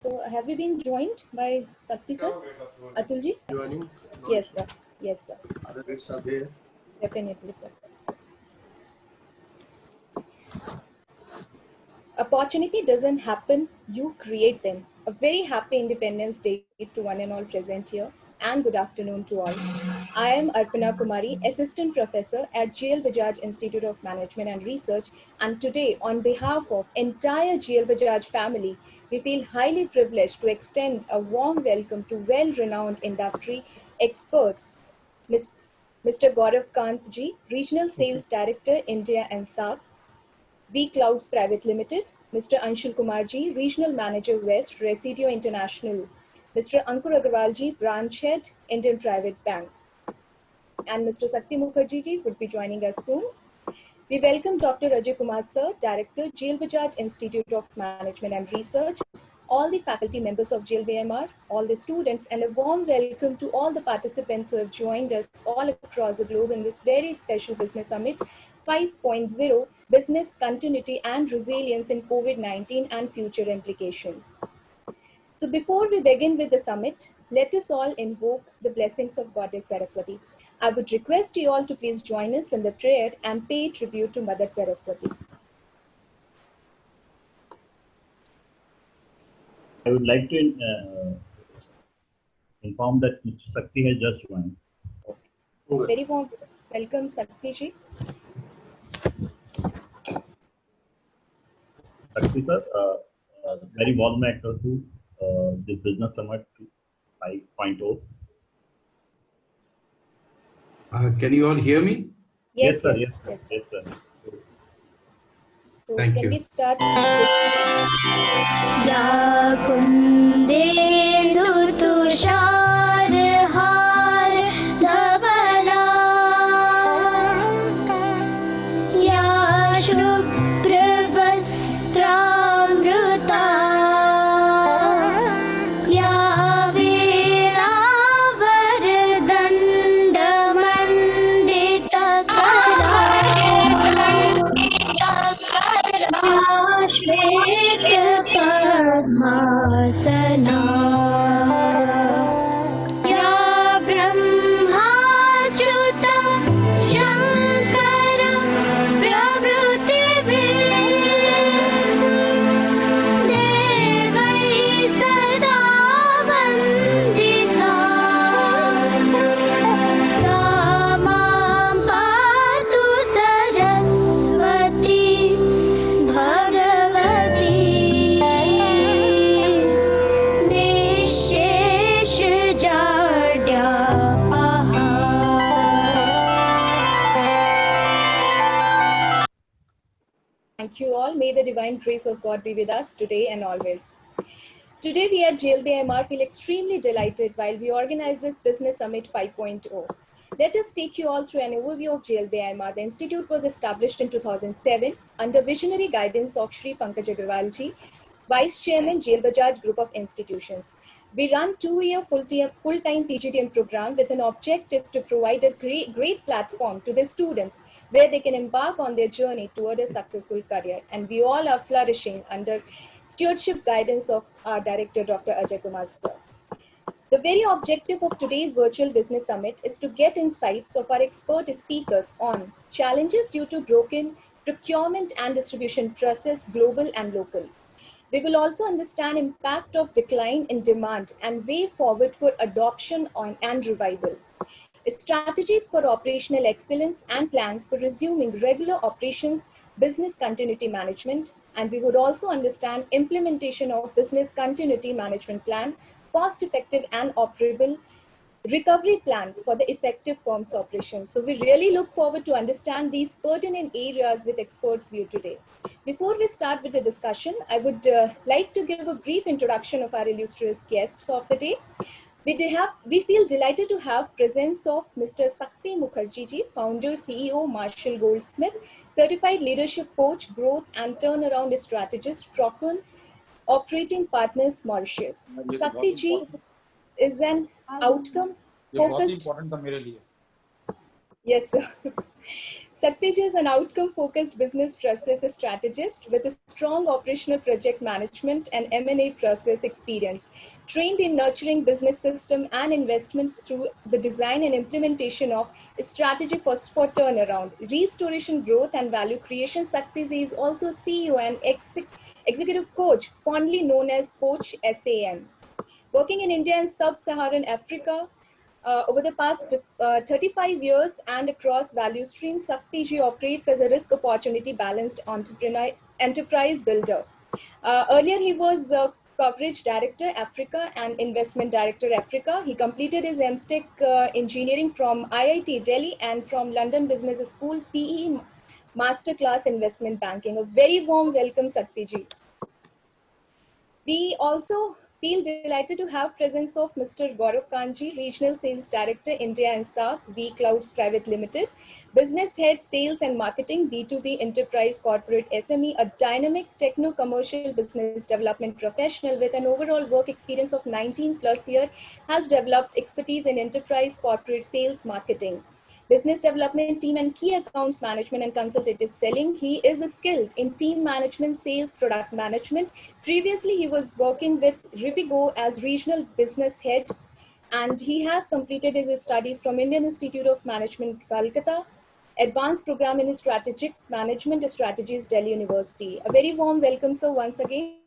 So have we been joined by Sakti sir? Atul ji? Joining? Yes, sir. Yes, sir. Other bits are there. Definitely, sir. Opportunity doesn't happen, you create them. A very happy Independence Day to one and all present here, and good afternoon to all. I am Arpana Kumari, Assistant Professor at GL Bajaj Institute of Management and Research, and today, on behalf of entire GL Bajaj family, we feel highly privileged to extend a warm welcome to well-renowned industry experts, Mr. Gaurav Kant ji, Regional Sales Director, India and South, V Clouds Private Limited, Mr. Anshul Kumarji, Regional Manager West, Residio International, Mr. Ankur Agarwalji, Branch Head, Indian Private Bank, and Mr. Sakti Mukherjee ji would be joining us soon. We welcome Dr. Ajay Kumar Sir, Director, GL Bajaj Institute of Management and Research, all the faculty members of GLBMR, all the students, and a warm welcome to all the participants who have joined us all across the globe in this very special Business Summit 5.0, Business Continuity and Resilience in COVID-19 and Future Implications. So before we begin with the summit, let us all invoke the blessings of Goddess Saraswati. I would request you all to please join us in the prayer and pay tribute to Mother Saraswati. I would like to inform that Mr. Sakti has just joined. Very warm welcome, Sakti ji. Sakti sir, very warm welcome to this Business Summit 5.0. Can you all hear me? Yes, sir. yes, Yes, yes. yes, sir. So Thank can you. we start? या कुन्देन्दु तुषार हार धवला या शुभ्रवस्त्रामृता या वीणावरदण्डमण्डितकरा श्वेतपद्मासना या ब्रह्माच्युतं शङ्करं प्रभृतिभिः देवैः सदा वन्दिता सा मां पातु Saraswati Bhagwati Thank you all. May the divine grace of God be with us today and always. Today we at GLBMR feel extremely delighted while we organize this Business Summit 5.0. Let us take you all through an overview of GLBMR. The institute was established in 2007 under visionary guidance of Shri Pankaj Agarwal ji, Vice Chairman, GL Bajaj Group of Institutions. We run 2-year full-time PGDM program with an objective to provide a great platform to the students where they can embark on their journey toward a successful career. And we all are flourishing under stewardship guidance of our director, Dr. Ajay Kumar Sir. The very objective of today's virtual business summit is to get insights of our expert speakers on challenges due to broken procurement and distribution process, global and local. We will also understand impact of decline in demand and way forward for adoption and revival, strategies for operational excellence and plans for resuming regular operations, business continuity management, and we would also understand implementation of business continuity management plan, cost-effective and operable recovery plan for the effective firm's operations. So we really look forward to understand these pertinent areas with experts' view today. Before we start with the discussion, I would like to give a brief introduction of our illustrious guests of the day. We feel delighted to have presence of Mr. Sakti Mukherjee ji, founder, CEO, Marshall Goldsmith, certified leadership coach, growth and turnaround strategist, Procon Operating Partners, Mauritius. Sakti ji is an outcome focused. important था मेरे लिए. Yes, sir. Satyaj is an outcome-focused business process strategist with a strong operational project management and M&A process experience, trained in nurturing business system and investments through the design and implementation of a strategy for turnaround, restoration, growth, and value creation. Satyaj is also CEO and executive coach, fondly known as Coach SAM. Working in India and sub-Saharan Africa, over the past 35 years and across value streams, Saktiji operates as a risk opportunity balanced enterprise builder. Earlier, he was coverage director Africa and investment director Africa. He completed his MStech engineering from IIT Delhi and from London Business School PE Masterclass Investment Banking. A very warm welcome, Saktiji. We also feel delighted to have presence of Mr. Gaurav Kanji, Regional Sales Director, India and South, V Clouds Private Limited, Business Head, Sales and Marketing, B2B Enterprise Corporate SME, a dynamic techno-commercial business development professional with an overall work experience of 19 plus years, has developed expertise in enterprise corporate sales marketing, business development team and key accounts management and consultative selling. He is skilled in team management, sales, product management. Previously, he was working with Rivigo as regional business head, and he has completed his studies from Indian Institute of Management, Calcutta, advanced program in strategic management strategies, Delhi University. A very warm welcome, sir, once again.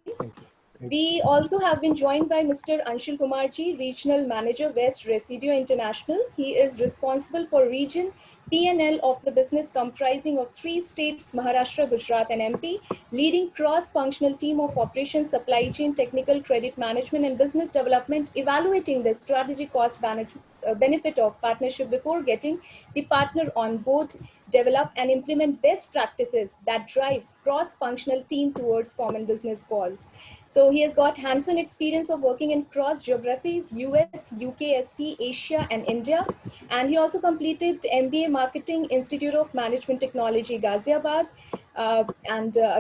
We also have been joined by Mr. Anshul Kumarji, Regional Manager, West Residio International. He is responsible for region P&L of the business comprising of 3 states, Maharashtra, Gujarat and MP, leading cross-functional team of operations, supply chain, technical, credit management and business development, evaluating the strategic cost benefit of partnership before getting the partner on board, develop and implement best practices that drives cross-functional team towards common business goals. So he has got hands-on experience of working in cross geographies, US, UK, SC, Asia and India. And he also completed MBA Marketing, Institute of Management Technology, Ghaziabad. A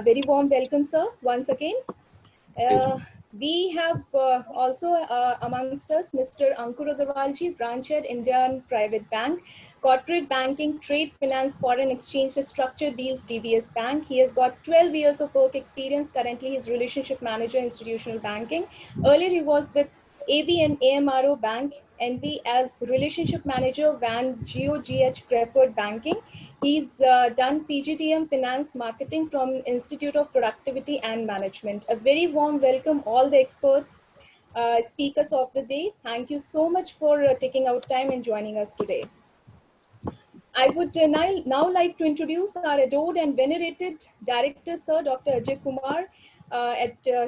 very warm welcome, sir, once again. We have also amongst us Mr. Ankur Agarwalji, Branch Head, Indian Private Bank, Corporate Banking, Trade Finance, Foreign Exchange, Structured Deals, DBS Bank. He has got 12 years of work experience. Currently, he is Relationship Manager, Institutional Banking. Earlier, he was with AB and AMRO Bank, NB as Relationship Manager, WAN, GOGH Preferred Banking. He's done PGTM Finance Marketing from Institute of Productivity and Management. A very warm welcome all the experts, speakers of the day. Thank you so much for taking out time and joining us today. I would now like to introduce our adored and venerated Director, Sir Dr. Ajay Kumar,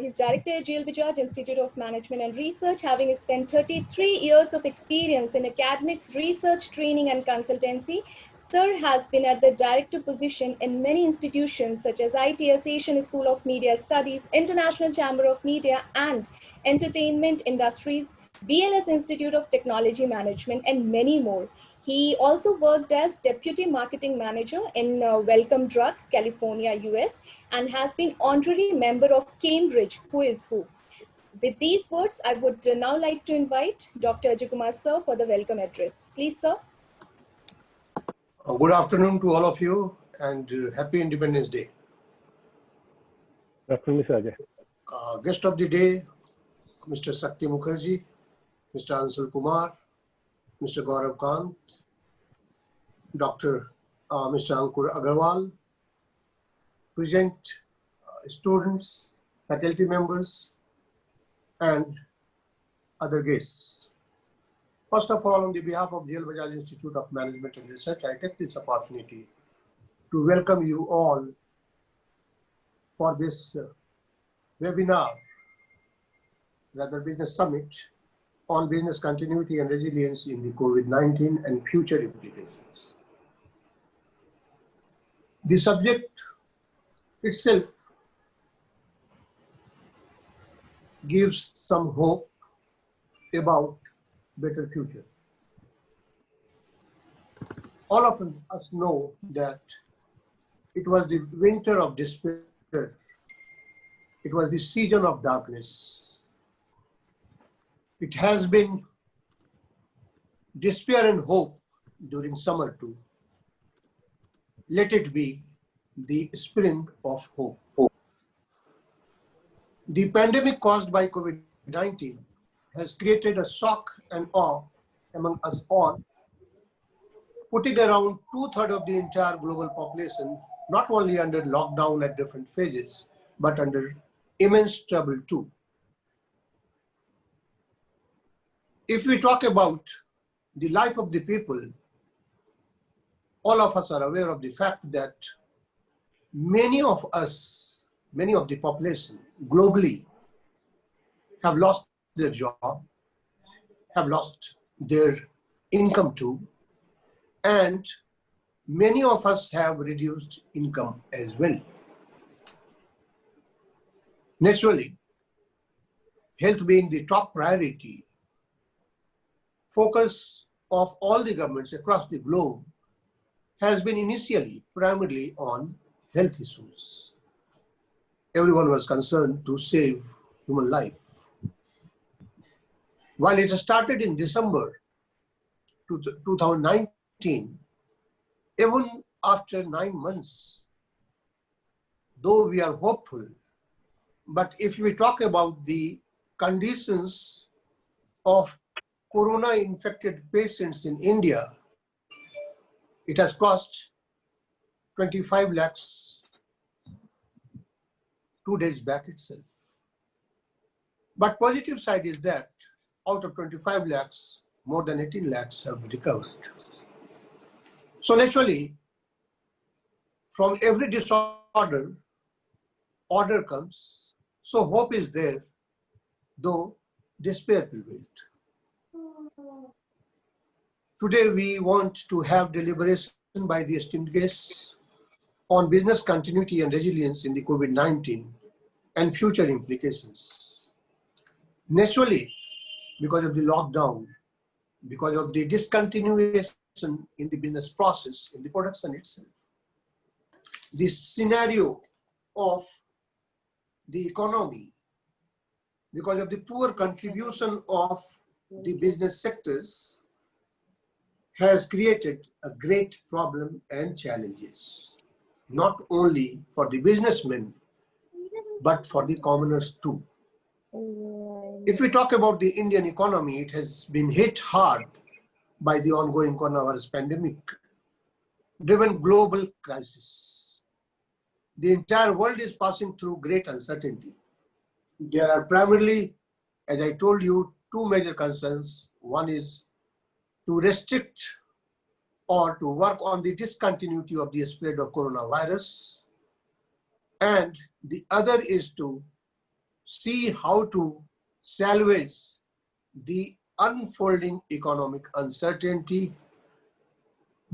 his Director at JL Vijay Institute of Management and Research, having spent 33 years of experience in academics, research, training and consultancy. Sir has been at the director position in many institutions such as ITS, Asian School of Media Studies, International Chamber of Media and Entertainment Industries, BLS Institute of Technology Management, and many more. He also worked as Deputy Marketing Manager in Welcome Drugs, California, US, and has been honorary member of Cambridge Who is Who. With these words, I would now like to invite Dr. Ajay Kumar, sir, for the welcome address. Please, sir. Good afternoon to all of you and happy Independence Day. Good afternoon, Mr. Ajay. Guest of the day, Mr. Sakti Mukherjee, Mr. Anshul Kumar, Mr. Gaurav Kant, Mr. Ankur Agarwal, present students, faculty members, and other guests. First of all, on the behalf of JL Bajaj Institute of Management and Research, I take this opportunity to welcome you all for this webinar, rather business summit, on business continuity and resilience in the COVID-19 and future implications. The subject itself gives some hope about better future. All of us know that it was the winter of despair. It was the season of darkness. It has been despair and hope during summer too. let it be the spring of hope. The pandemic caused by COVID-19 has created a shock and awe among us all, putting around two-thirds of the entire global population not only under lockdown at different phases, but under immense trouble too. If we talk about the life of the people, all of us are aware of the fact that many of us, many of the population globally have lost their job, have lost their income too, and many of us have reduced income as well. Naturally, health being the top priority, focus of all the governments across the globe has been initially primarily on health issues. Everyone was concerned to save human life. While it started in December 2019, even after 9 months, though we are hopeful, but if we talk about the conditions of corona-infected patients in India, it has crossed 25 lakhs 2 days back itself. But positive side is that out of 25 lakhs, more than 18 lakhs have recovered. So naturally, from every disorder, order comes. So hope is there, though despair prevailed. Today we want to have deliberation by the esteemed guests on business continuity and resilience in the COVID-19 and future implications. Naturally, because of the lockdown, because of the discontinuation in the business process, in the production itself, the scenario of the economy, because of the poor contribution of the business sectors, has created a great problem and challenges, not only for the businessmen, but for the commoners too. If we talk about the Indian economy, it has been hit hard by the ongoing coronavirus pandemic, driven global crisis. The entire world is passing through great uncertainty. There are primarily, as I told you, two major concerns. One is to restrict or to work on the discontinuity of the spread of coronavirus, and the other is to see how to salvage the unfolding economic uncertainty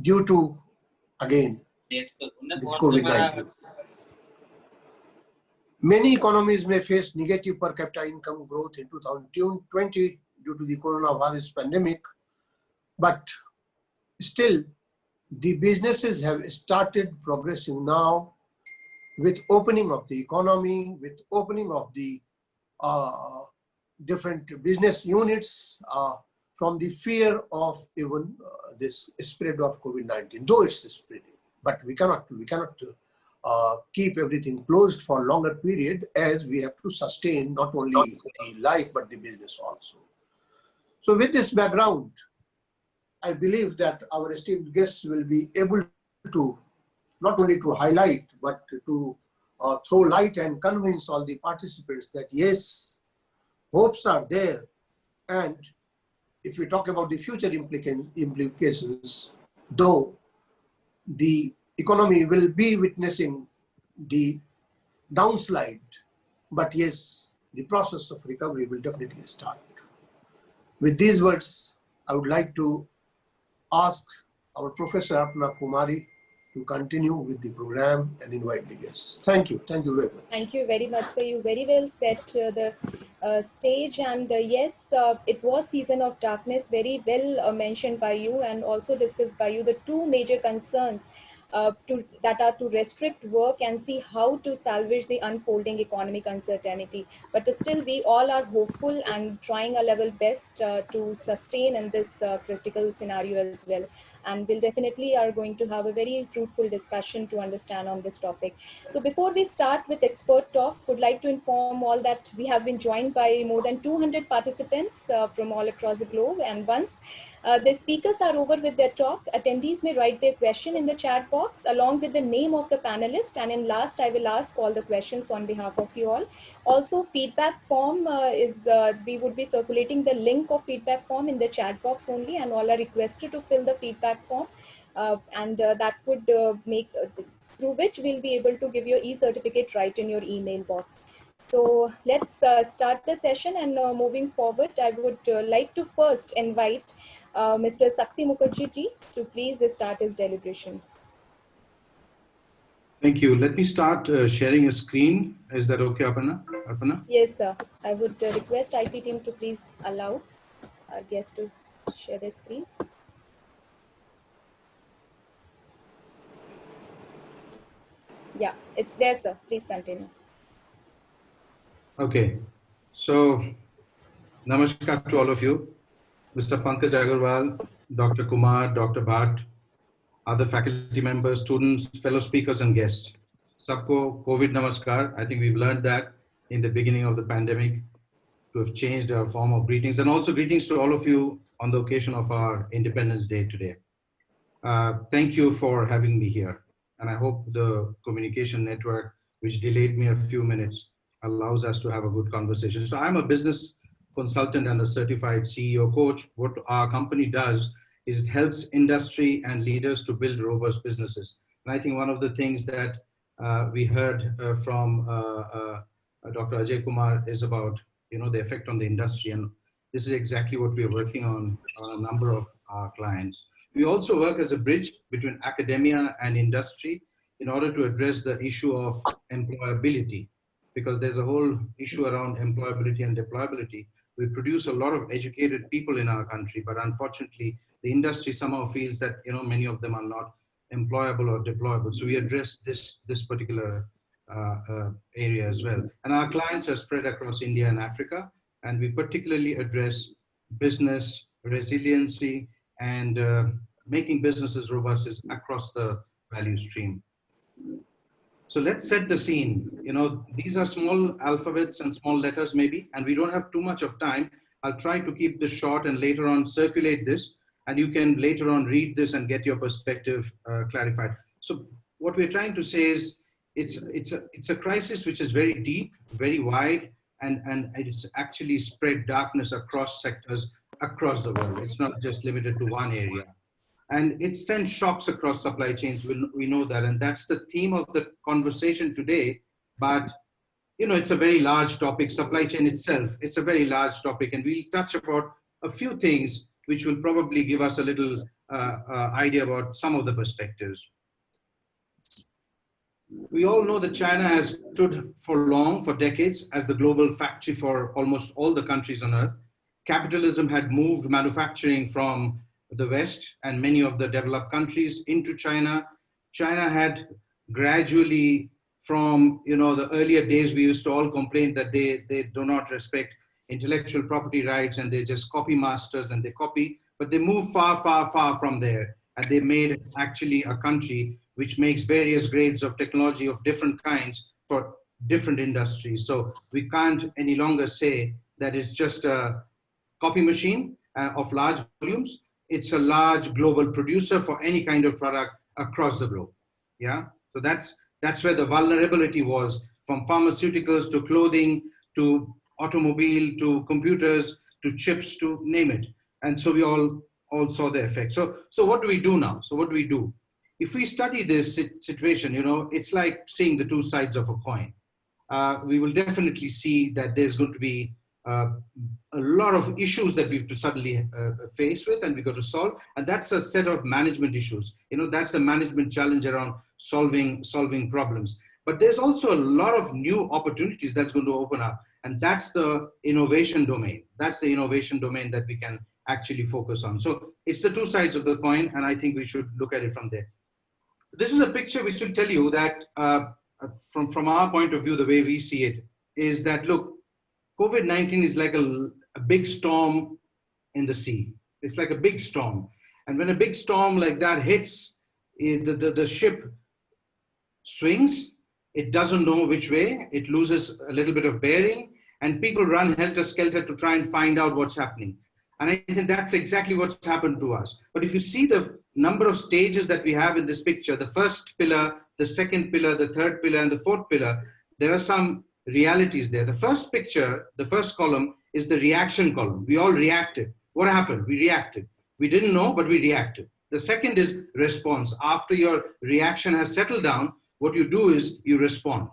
due to, again, the COVID-19. Many economies may face negative per capita income growth in 2020 due to the coronavirus pandemic, but still the businesses have started progressing now with opening of the economy, with opening of the different business units from the fear of even this spread of COVID-19, though it's spreading. But we cannot keep everything closed for a longer period, as we have to sustain not only the life but the business also. So with this background, I believe that our esteemed guests will be able to not only to highlight, but to throw light and convince all the participants that yes, hopes are there. And if we talk about the future implications, though the economy will be witnessing the downslide, but yes, the process of recovery will definitely start. With these words, I would like to ask our Professor Arpana Kumari to continue with the program and invite the guests. Thank you very much. Thank you very much, sir. You very well set the stage, and yes, it was season of darkness, very well mentioned by you and also discussed by you, the two major concerns that are to restrict work and see how to salvage the unfolding economic uncertainty. But still, we all are hopeful and trying our level best to sustain in this critical scenario as well. and we'll definitely are going to have a very fruitful discussion to understand on this topic. So before we start with expert talks, would like to inform all that we have been joined by more than 200 participants from all across the globe, and once the speakers are over with their talk, attendees may write their question in the chat box along with the name of the panelist, and in last I will ask all the questions on behalf of you all. Also, feedback form we would be circulating the link of feedback form in the chat box only, and all are requested to fill the feedback form, and that would make through which we'll be able to give your e-certificate right in your email box. So let's start the session, and moving forward, I would like to first invite Mr. Sakti Mukherjee ji to please start his deliberation. Thank you. Let me start sharing a screen. Is that okay, Aparna? Aparna? Yes, sir. I would request IT team to please allow our guests to share their screen. Yeah, it's there, sir. Please continue. Okay. So, namaskar to all of you. Mr. Pankaj Agarwal, Dr. Kumar, Dr. Bhatt, other faculty members, students, fellow speakers, and guests. Sabko COVID namaskar. I think we've learned that in the beginning of the pandemic to have changed our form of greetings, and also greetings to all of you on the occasion of our Independence Day today. Thank you for having me here. And I hope the communication network, which delayed me a few minutes, allows us to have a good conversation. So I'm a business consultant and a certified CEO coach. What our company does is it helps industry and leaders to build robust businesses. And I think one of the things that we heard from Dr. Ajay Kumar is about the effect on the industry. And this is exactly what we are working on a number of our clients. We also work as a bridge between academia and industry in order to address the issue of employability, because there's a whole issue around employability and deployability. We produce a lot of educated people in our country, but unfortunately, the industry somehow feels that many of them are not employable or deployable. So we address this particular area as well. And our clients are spread across India and Africa, and we particularly address business resiliency and making businesses robust is across the value stream. So let's set the scene. These are small alphabets and small letters maybe, and we don't have too much of time. I'll try to keep this short and later on circulate this, and you can later on read this and get your perspective clarified. So what we're trying to say is it's a crisis which is very deep, very wide, and it's actually spread darkness across sectors across the world. It's not just limited to one area. And it sends shocks across supply chains. We know that. And that's the theme of the conversation today. But, it's a very large topic. Supply chain itself, it's a very large topic. And we'll touch about a few things which will probably give us a little idea about some of the perspectives. We all know that China has stood for decades as the global factory for almost all the countries on earth. Capitalism had moved manufacturing from the West and many of the developed countries into China. China had gradually, from the earlier days, we used to all complain that they do not respect intellectual property rights and they just copy masters and they copy, but they moved far, far, far from there. And they made actually a country which makes various grades of technology of different kinds for different industries. So we can't any longer say that it's just a copy machine of large volumes. It's a large global producer for any kind of product across the globe. Yeah, so that's where the vulnerability was, from pharmaceuticals to clothing to automobile to computers to chips to name it. And so we all saw the effect. So what do we do now? So what do we do? If we study this situation, it's like seeing the two sides of a coin. We will definitely see that there's going to be a lot of issues that we have to suddenly face with and we got to solve. And that's a set of management issues. That's the management challenge around solving problems. But there's also a lot of new opportunities that's going to open up. And that's the innovation domain. That's the innovation domain that we can actually focus on. So it's the two sides of the coin. And I think we should look at it from there. This is a picture which will tell you that from our point of view, the way we see it is that, look, COVID-19 is like a big storm in the sea. It's like a big storm. And when a big storm like that hits, the ship swings, it doesn't know which way, it loses a little bit of bearing, and people run helter-skelter to try and find out what's happening. And I think that's exactly what's happened to us. But if you see the number of stages that we have in this picture, the first pillar, the second pillar, the third pillar, and the fourth pillar, there are some realities there. The first picture, the first column, is the reaction column. We all reacted. What happened? We reacted. We didn't know, but we reacted. The second is response. After your reaction has settled down, what you do is you respond.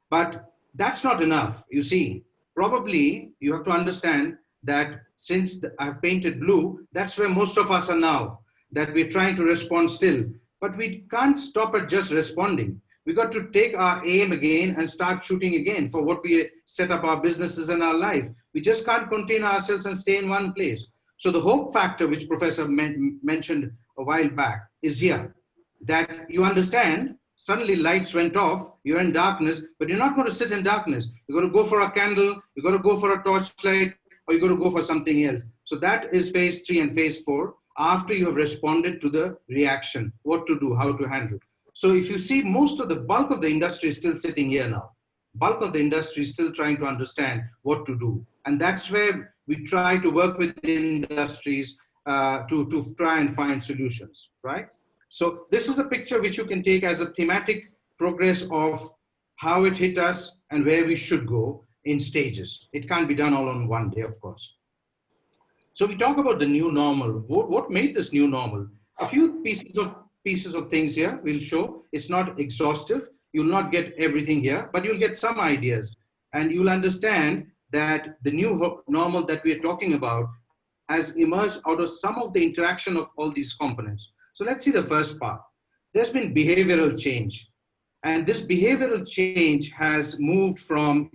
But that's not enough. You see, probably you have to understand that since I've painted blue, that's where most of us are now, that we're trying to respond still. But we can't stop at just responding. We got to take our aim again and start shooting again for what we set up our businesses and our life. We just can't contain ourselves and stay in one place. So the hope factor, which Professor mentioned a while back, is here. That you understand, suddenly lights went off, you're in darkness, but you're not going to sit in darkness. You're going to go for a candle, you're going to go for a torchlight, or you're going to go for something else. So that is phase 3 and phase 4, after you have responded to the reaction, what to do, how to handle. So if you see, most of the bulk of the industry is still sitting here now. Bulk of the industry is still trying to understand what to do. And that's where we try to work with industries to try and find solutions, right? So this is a picture which you can take as a thematic progress of how it hit us and where we should go in stages. It can't be done all on one day, of course. So we talk about the new normal. What made this new normal? A few pieces of things here we'll show. It's not exhaustive. You'll not get everything here, but you'll get some ideas. And you'll understand that the new normal that we're talking about has emerged out of some of the interaction of all these components. So let's see the first part. There's been behavioral change. And this behavioral change has moved from,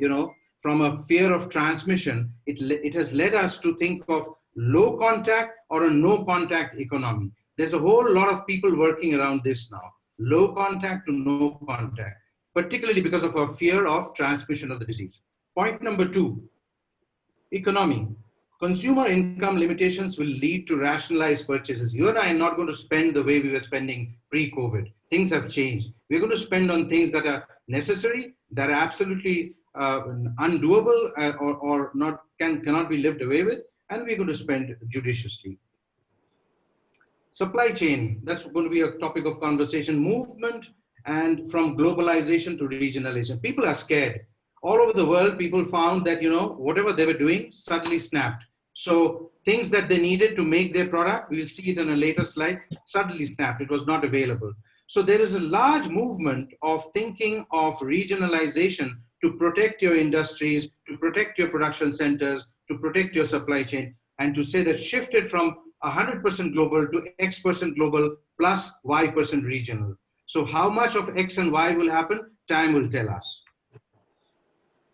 from a fear of transmission. It has led us to think of low contact or a no contact economy. There's a whole lot of people working around this now. Low contact to no contact, particularly because of our fear of transmission of the disease. Point number 2, economy. Consumer income limitations will lead to rationalized purchases. You and I are not going to spend the way we were spending pre-COVID. Things have changed. We're going to spend on things that are necessary, that are absolutely undoable or cannot be lived away with, and we're going to spend judiciously. Supply chain, that's going to be a topic of conversation. Movement and from globalization to regionalization. People are scared. All over the world, people found that, whatever they were doing suddenly snapped. So things that they needed to make their product, we'll see it in a later slide, suddenly snapped. It was not available. So there is a large movement of thinking of regionalization to protect your industries, to protect your production centers, to protect your supply chain, and to say that shifted from 100% global to X% global plus Y% regional. So how much of X and Y will happen? Time will tell us.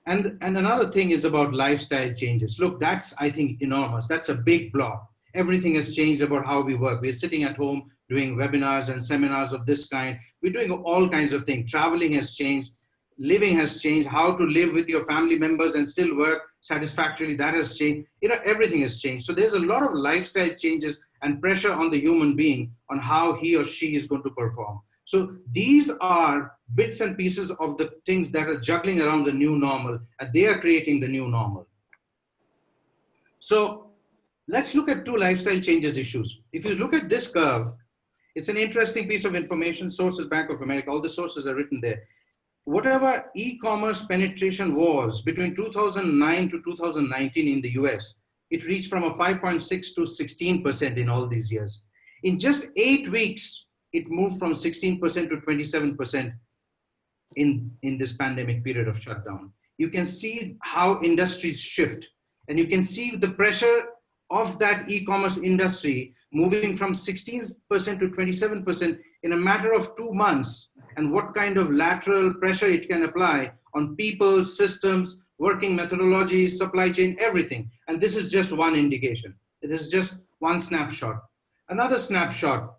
And another thing is about lifestyle changes. Look, that's, I think, enormous. That's a big block. Everything has changed about how we work. We're sitting at home doing webinars and seminars of this kind. We're doing all kinds of things. Traveling has changed. Living has changed. How to live with your family members and still work satisfactorily, that has changed. Everything has changed. So there's a lot of lifestyle changes and pressure on the human being on how he or she is going to perform. So these are bits and pieces of the things that are juggling around the new normal, and they are creating the new normal. So let's look at 2 lifestyle changes issues. If you look at this curve, it's an interesting piece of information. Sources, Bank of America, all the sources are written there. Whatever e-commerce penetration was between 2009 to 2019 in the US, it reached from a 5.6 to 16% in all these years. In just 8 weeks, it moved from 16% to 27% in this pandemic period of shutdown. You can see how industries shift, and you can see the pressure of that e-commerce industry moving from 16% to 27% in a matter of 2 months, and what kind of lateral pressure it can apply on people, systems, working methodologies, supply chain, everything. And this is just one indication. It is just one snapshot. Another snapshot,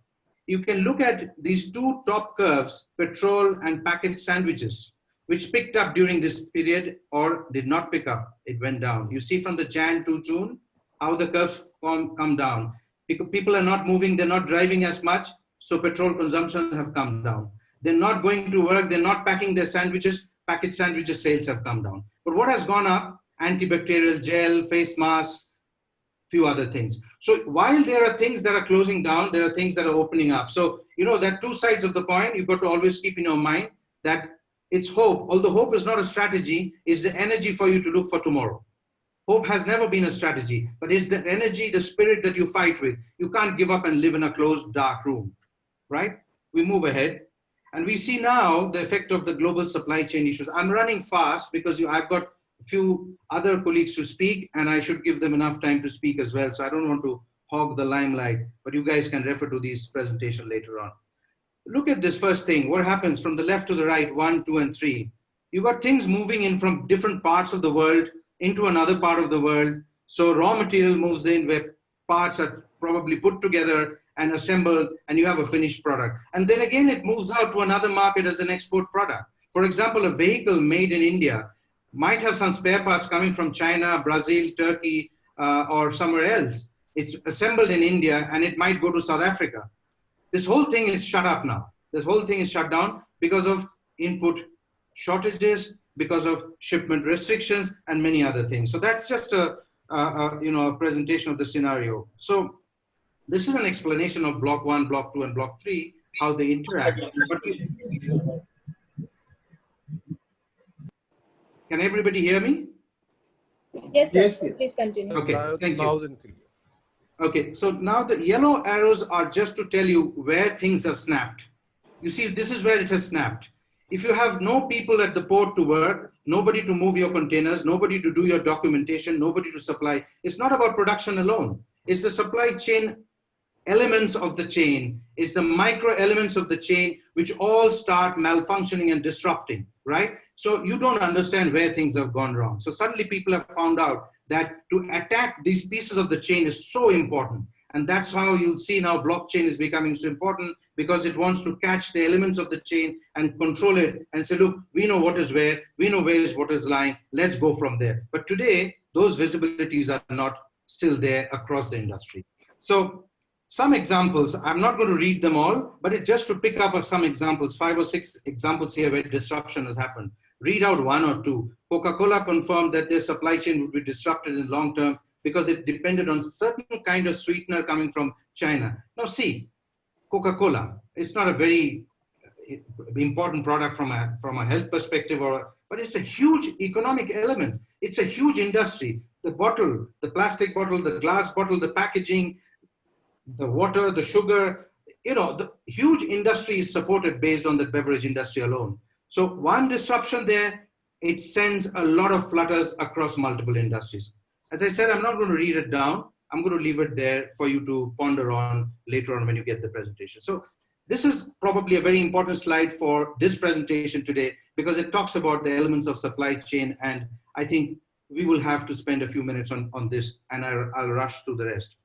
you can look at these 2 top curves, petrol and packaged sandwiches, which picked up during this period or did not pick up. It went down. You see from the Jan to June, how the curves come down. because people are not moving, they're not driving as much, so petrol consumption have come down. They're not going to work, they're not packing their sandwiches, packaged sandwiches sales have come down. But what has gone up? Antibacterial gel, face masks, few other things. So while there are things that are closing down, there are things that are opening up. So, you know, there are two sides of the coin. You've got to always keep in your mind that it's hope. Although hope is not a strategy, is the energy for you to look for tomorrow. Hope has never been a strategy, but it's the energy, the spirit that you fight with. You can't give up and live in a closed, dark room, right? We move ahead. And we see now the effect of the global supply chain issues. I'm running fast because I've got a few other colleagues to speak, and I should give them enough time to speak as well. So I don't want to hog the limelight, but you guys can refer to these presentations later on. Look at this first thing. What happens from the left to the right, 1, 2, and 3? You've got things moving in from different parts of the world into another part of the world. So raw material moves in where parts are probably put together and assembled, and you have a finished product. And then again, it moves out to another market as an export product. For example, a vehicle made in India might have some spare parts coming from China, Brazil, Turkey, or somewhere else. It's assembled in India, and it might go to South Africa. This whole thing is shut up now. This whole thing is shut down because of input shortages, because of shipment restrictions, and many other things. So that's just a presentation of the scenario. So this is an explanation of block 1, block 2, and block 3, how they interact. Can everybody hear me? Yes, sir. Yes, yes. Please continue. Okay, thank Loud you. and clear. Okay, so now the yellow arrows are just to tell you where things have snapped. You see, this is where it has snapped. If you have no people at the port to work, nobody to move your containers, nobody to do your documentation, nobody to supply, it's not about production alone. It's the supply chain elements of the chain. It's the micro elements of the chain which all start malfunctioning and disrupting, right? So you don't understand where things have gone wrong. So suddenly people have found out that to attack these pieces of the chain is so important. And that's how you'll see now blockchain is becoming so important, because it wants to catch the elements of the chain and control it and say, look, we know what is where, we know where is what is lying, let's go from there. But today, those visibilities are not still there across the industry. So some examples, I'm not going to read them all, but it's just to pick up some examples, 5 or 6 examples here where disruption has happened. Read out 1 or 2. Coca-Cola confirmed that their supply chain would be disrupted in the long term because it depended on certain kind of sweetener coming from China. Now see, Coca-Cola, it's not a very important product from a health perspective, but it's a huge economic element. It's a huge industry. The bottle, the plastic bottle, the glass bottle, the packaging, the water, the sugar, the huge industry is supported based on the beverage industry alone. So one disruption there, it sends a lot of flutters across multiple industries. As I said, I'm not going to read it down. I'm going to leave it there for you to ponder on later on when you get the presentation. So this is probably a very important slide for this presentation today, because it talks about the elements of supply chain. And I think we will have to spend a few minutes on this, and I'll rush through the rest.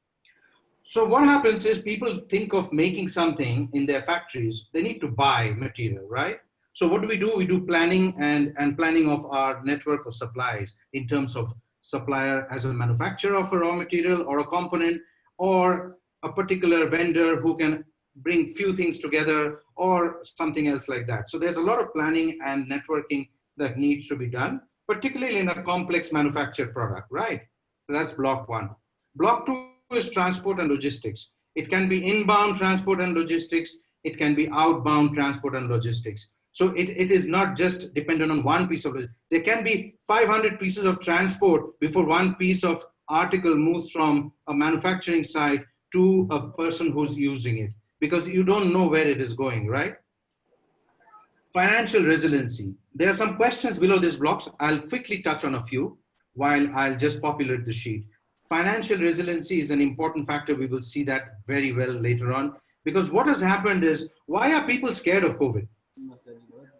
So what happens is people think of making something in their factories, they need to buy material, right? So what do? We do planning and planning of our network of supplies in terms of supplier as a manufacturer of a raw material or a component, or a particular vendor who can bring few things together, or something else like that. So there's a lot of planning and networking that needs to be done, particularly in a complex manufactured product, right? So that's block 1. Block 2 is transport and logistics. It can be inbound transport and logistics. It can be outbound transport and logistics. So it is not just dependent on one piece of it. There can be 500 pieces of transport before one piece of article moves from a manufacturing site to a person who's using it, because you don't know where it is going, right? Financial resiliency. There are some questions below these blocks. I'll quickly touch on a few while I'll just populate the sheet. Financial resiliency is an important factor. We will see that very well later on, because what has happened is, why are people scared of COVID?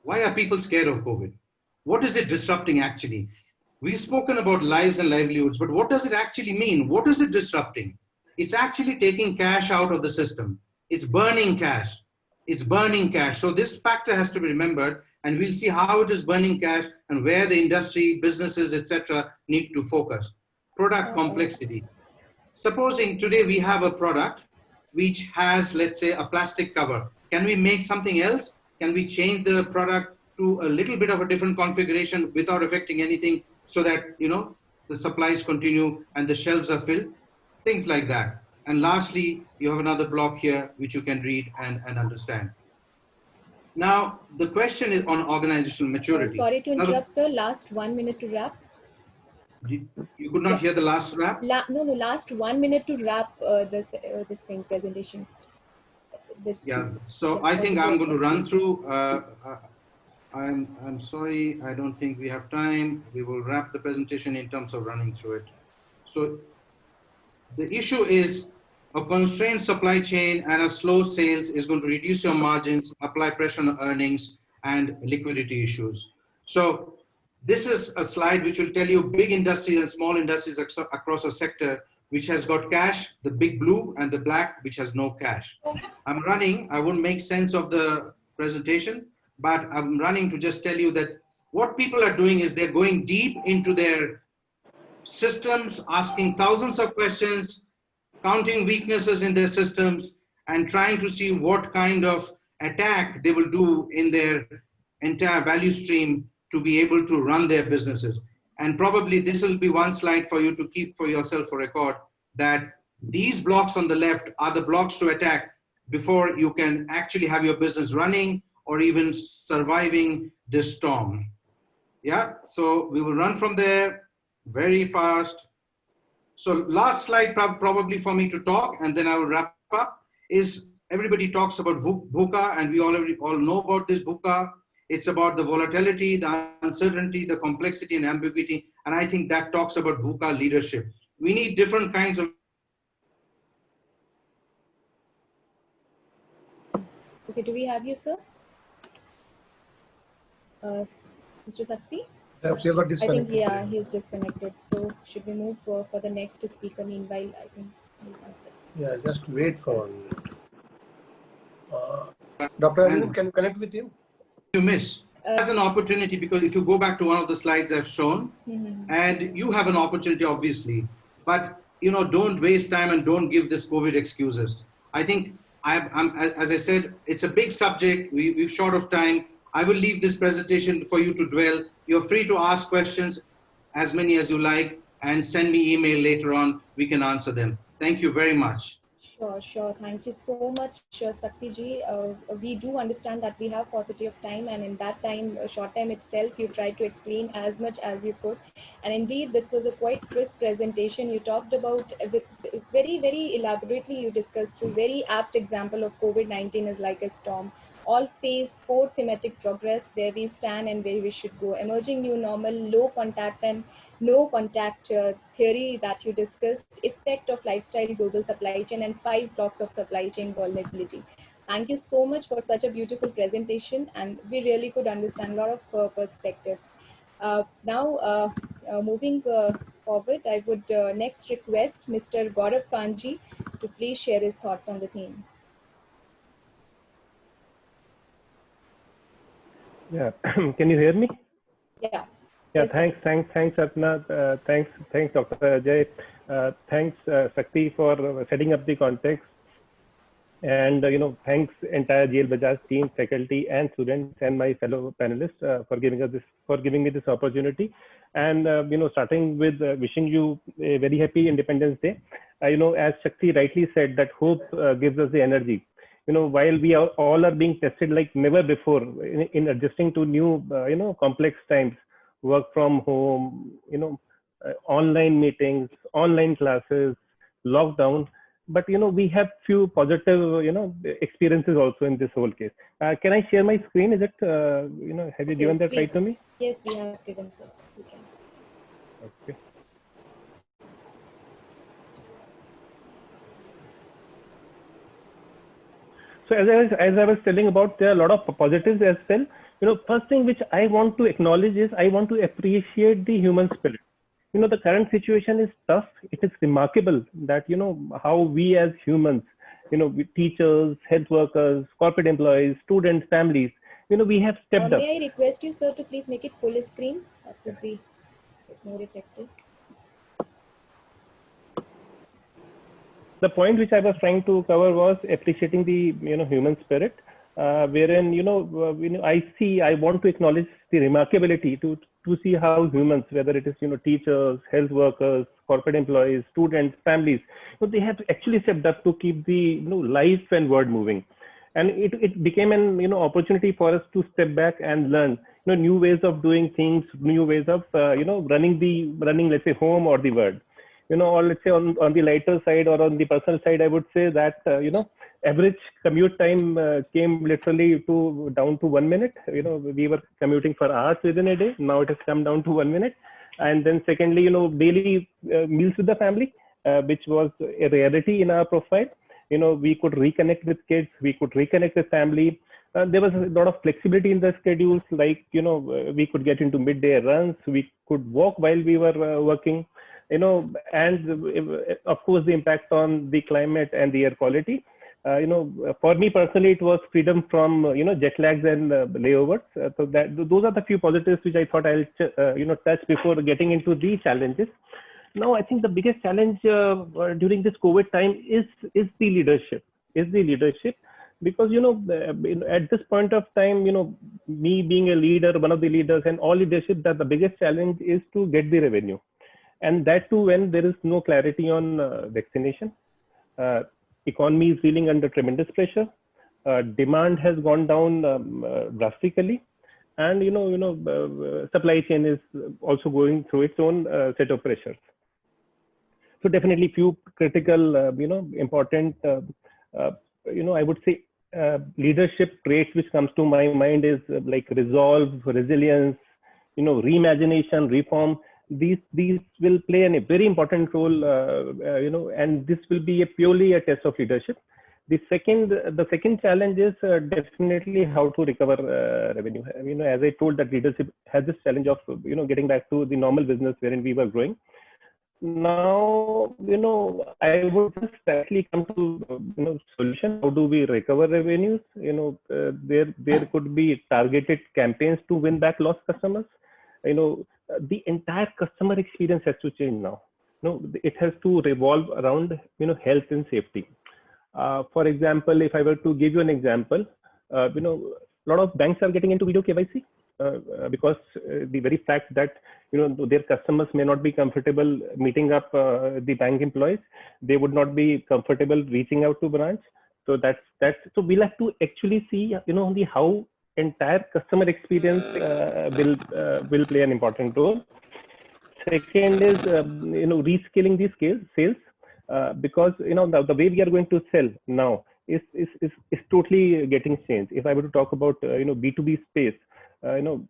Why are people scared of COVID? What is it disrupting actually? We've spoken about lives and livelihoods, but what does it actually mean? What is it disrupting? It's actually taking cash out of the system. It's burning cash. It's burning cash. So this factor has to be remembered, and we'll see how it is burning cash and where the industry, businesses, etc. need to focus. Product complexity. supposing today we have a product which has, let's say, a plastic cover. Can we make something else? Can we change the product to a little bit of a different configuration without affecting anything so that, the supplies continue and the shelves are filled? Things like that. And lastly, you have another block here which you can read and understand. Now, the question is on organizational maturity. Sorry to Now, interrupt, sir. Last 1 minute to wrap. you could not hear the last wrap? No, last 1 minute to wrap this thing presentation. Yeah, so I think I'm going to run through. I'm sorry, I don't think we have time. We will wrap the presentation in terms of running through it. So the issue is a constrained supply chain and a slow sales is going to reduce your margins, apply pressure on earnings, and liquidity issues. So this is a slide which will tell you big industries and small industries across a sector which has got cash, the big blue, and the black, which has no cash. I'm running, I won't make sense of the presentation, but I'm running to just tell you that what people are doing is they're going deep into their systems, asking thousands of questions, counting weaknesses in their systems, and trying to see what kind of attack they will do in their entire value stream to be able to run their businesses. And probably this will be one slide for you to keep for yourself for record, that these blocks on the left are the blocks to attack before you can actually have your business running or even surviving this storm. Yeah, so we will run from there very fast. So last slide probably for me to talk, and then I will wrap up, is everybody talks about VUCA, and we all know about this VUCA. It's about the volatility, the uncertainty, the complexity and ambiguity. And I think that talks about VUCA leadership. We need different kinds of. Okay, do we have you, sir? Mr. Sakti? Yes, you got I think, disconnected. yeah, he's disconnected. So should we move for the next speaker? Meanwhile, I think. Yeah, just wait for 1 minute. Dr. Arvind, can you connect with him? You miss as an opportunity, because if you go back to one of the slides I've shown, and you have an opportunity obviously, but don't waste time and don't give this COVID excuses. I think as I said, it's a big subject. We're short of time. I will leave this presentation for you to dwell. You're free to ask questions, as many as you like, and send me email later on. We can answer them. Thank you very much. Sure. Thank you so much, Sakti ji. We do understand that we have paucity of time, and in that time, short time itself, you tried to explain as much as you could. And indeed, this was a quite crisp presentation. You talked about very, very elaborately. You discussed through very apt example of COVID-19 is like a storm. All phase 4 thematic progress, where we stand and where we should go. Emerging new normal, low contact and no contact theory that you discussed, effect of lifestyle global supply chain, and 5 blocks of supply chain vulnerability. Thank you so much for such a beautiful presentation, and we really could understand a lot of perspectives. Now, moving forward, I would next request Mr. Gaurav Kanji to please share his thoughts on the theme. Yeah, can you hear me? Yeah. Yeah, Yes, thanks, Sapna. Thanks, Dr. Ajay. Thanks, Sakti, for setting up the context. And, thanks entire GL Bajaj team, faculty and students and my fellow panelists for giving me this opportunity. And, starting with wishing you a very happy Independence Day. As Shakti rightly said, that hope gives us the energy. While we all are being tested like never before in adjusting to new, complex times, work from home, online meetings, online classes, lockdown. But, we have few positive, experiences also in this whole case. Can I share my screen? Is it, have you given that please. right to me? Yes, we have given, sir. You can. Okay. So as I was telling about, there are a lot of positives as well. First thing which I want to acknowledge is I want to appreciate the human spirit. The current situation is tough. It is remarkable that, how we as humans, teachers, health workers, corporate employees, students, families, we have stepped up. May I request you, sir, to please make it full screen? That would be more effective. the point which I was trying to cover was appreciating the human spirit, wherein I want to acknowledge the remarkability to see how humans, whether it is teachers, health workers, corporate employees, students, families, they have actually stepped up to keep the life and world moving, and it became an opportunity for us to step back and learn new ways of doing things, new ways of running let's say home or the world. Or let's say on the lighter side or on the personal side, I would say that average commute time came literally down to 1 minute. We were commuting for hours within a day. Now it has come down to 1 minute. And then secondly, daily meals with the family, which was a rarity in our profile. We could reconnect with kids, we could reconnect with family. There was a lot of flexibility in the schedules, like we could get into midday runs, we could walk while we were working. And of course the impact on the climate and the air quality. For me personally, it was freedom from jet lags and layovers. So those are the few positives which I thought I'll touch before getting into the challenges. Now, I think the biggest challenge during this COVID time is the leadership. Because at this point of time, me being a leader, one of the leaders, and all leadership, that the biggest challenge is to get the revenue. And that too, when there is no clarity on vaccination, economy is feeling under tremendous pressure. Demand has gone down drastically, and supply chain is also going through its own set of pressures. So definitely, few critical, important, I would say, leadership traits which comes to my mind is like resolve, resilience, reimagination, reform. These will play a very important role, and this will be purely a test of leadership. The second challenge is definitely how to recover revenue. As I told, that leadership has this challenge of getting back to the normal business wherein we were growing. Now, I would just actually come to solution. How do we recover revenues? There could be targeted campaigns to win back lost customers. The entire customer experience has to change now. It has to revolve around health and safety. For example, if I were to give you an example, a lot of banks are getting into video KYC because the very fact that their customers may not be comfortable meeting up the bank employees, they would not be comfortable reaching out to branch. So so we'll have to actually see how entire customer experience will play an important role. Second is reskilling these sales because the way we are going to sell now is totally getting changed. If I were to talk about B2B space,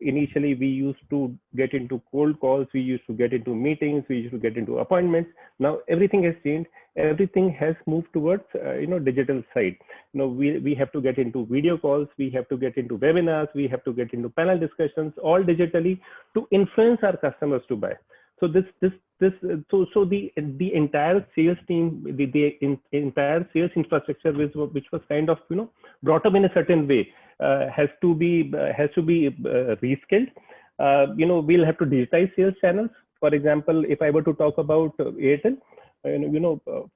initially we used to get into cold calls, we used to get into meetings, we used to get into appointments. Now everything has changed. Everything has moved towards digital side. We have to get into video calls, we have to get into webinars, we have to get into panel discussions, all digitally, to influence our customers to buy. So so the entire sales team, the entire sales infrastructure, which was kind of brought up in a certain way, has to be reskilled. We'll have to digitize sales channels. For example, if I were to talk about Airtel,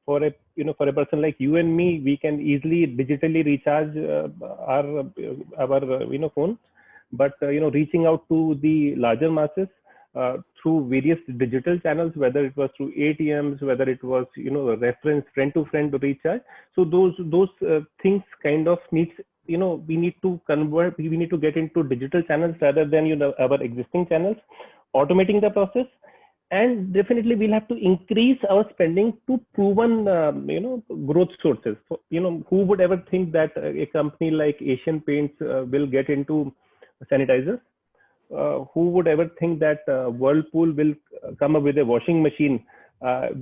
for a person like you and me, we can easily digitally recharge our phone, but reaching out to the larger masses through various digital channels, whether it was through ATMs, whether it was reference friend-to-friend recharge. So those things kind of needs, we need to convert, we need to get into digital channels rather than our existing channels, automating the process. And definitely we'll have to increase our spending to proven growth sources. So, who would ever think that a company like Asian Paints will get into sanitizers? Who would ever think that Whirlpool will come up with a washing machine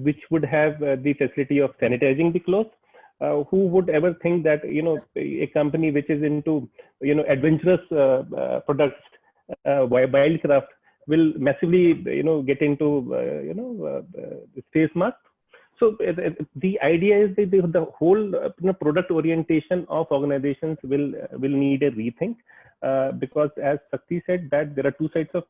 which would have the facility of sanitizing the clothes? Who would ever think that a company which is into adventurous products, wildcraft, will massively get into space mask? So the idea is that the whole product orientation of organizations will need a rethink, because as Sakti said, that there are two sides of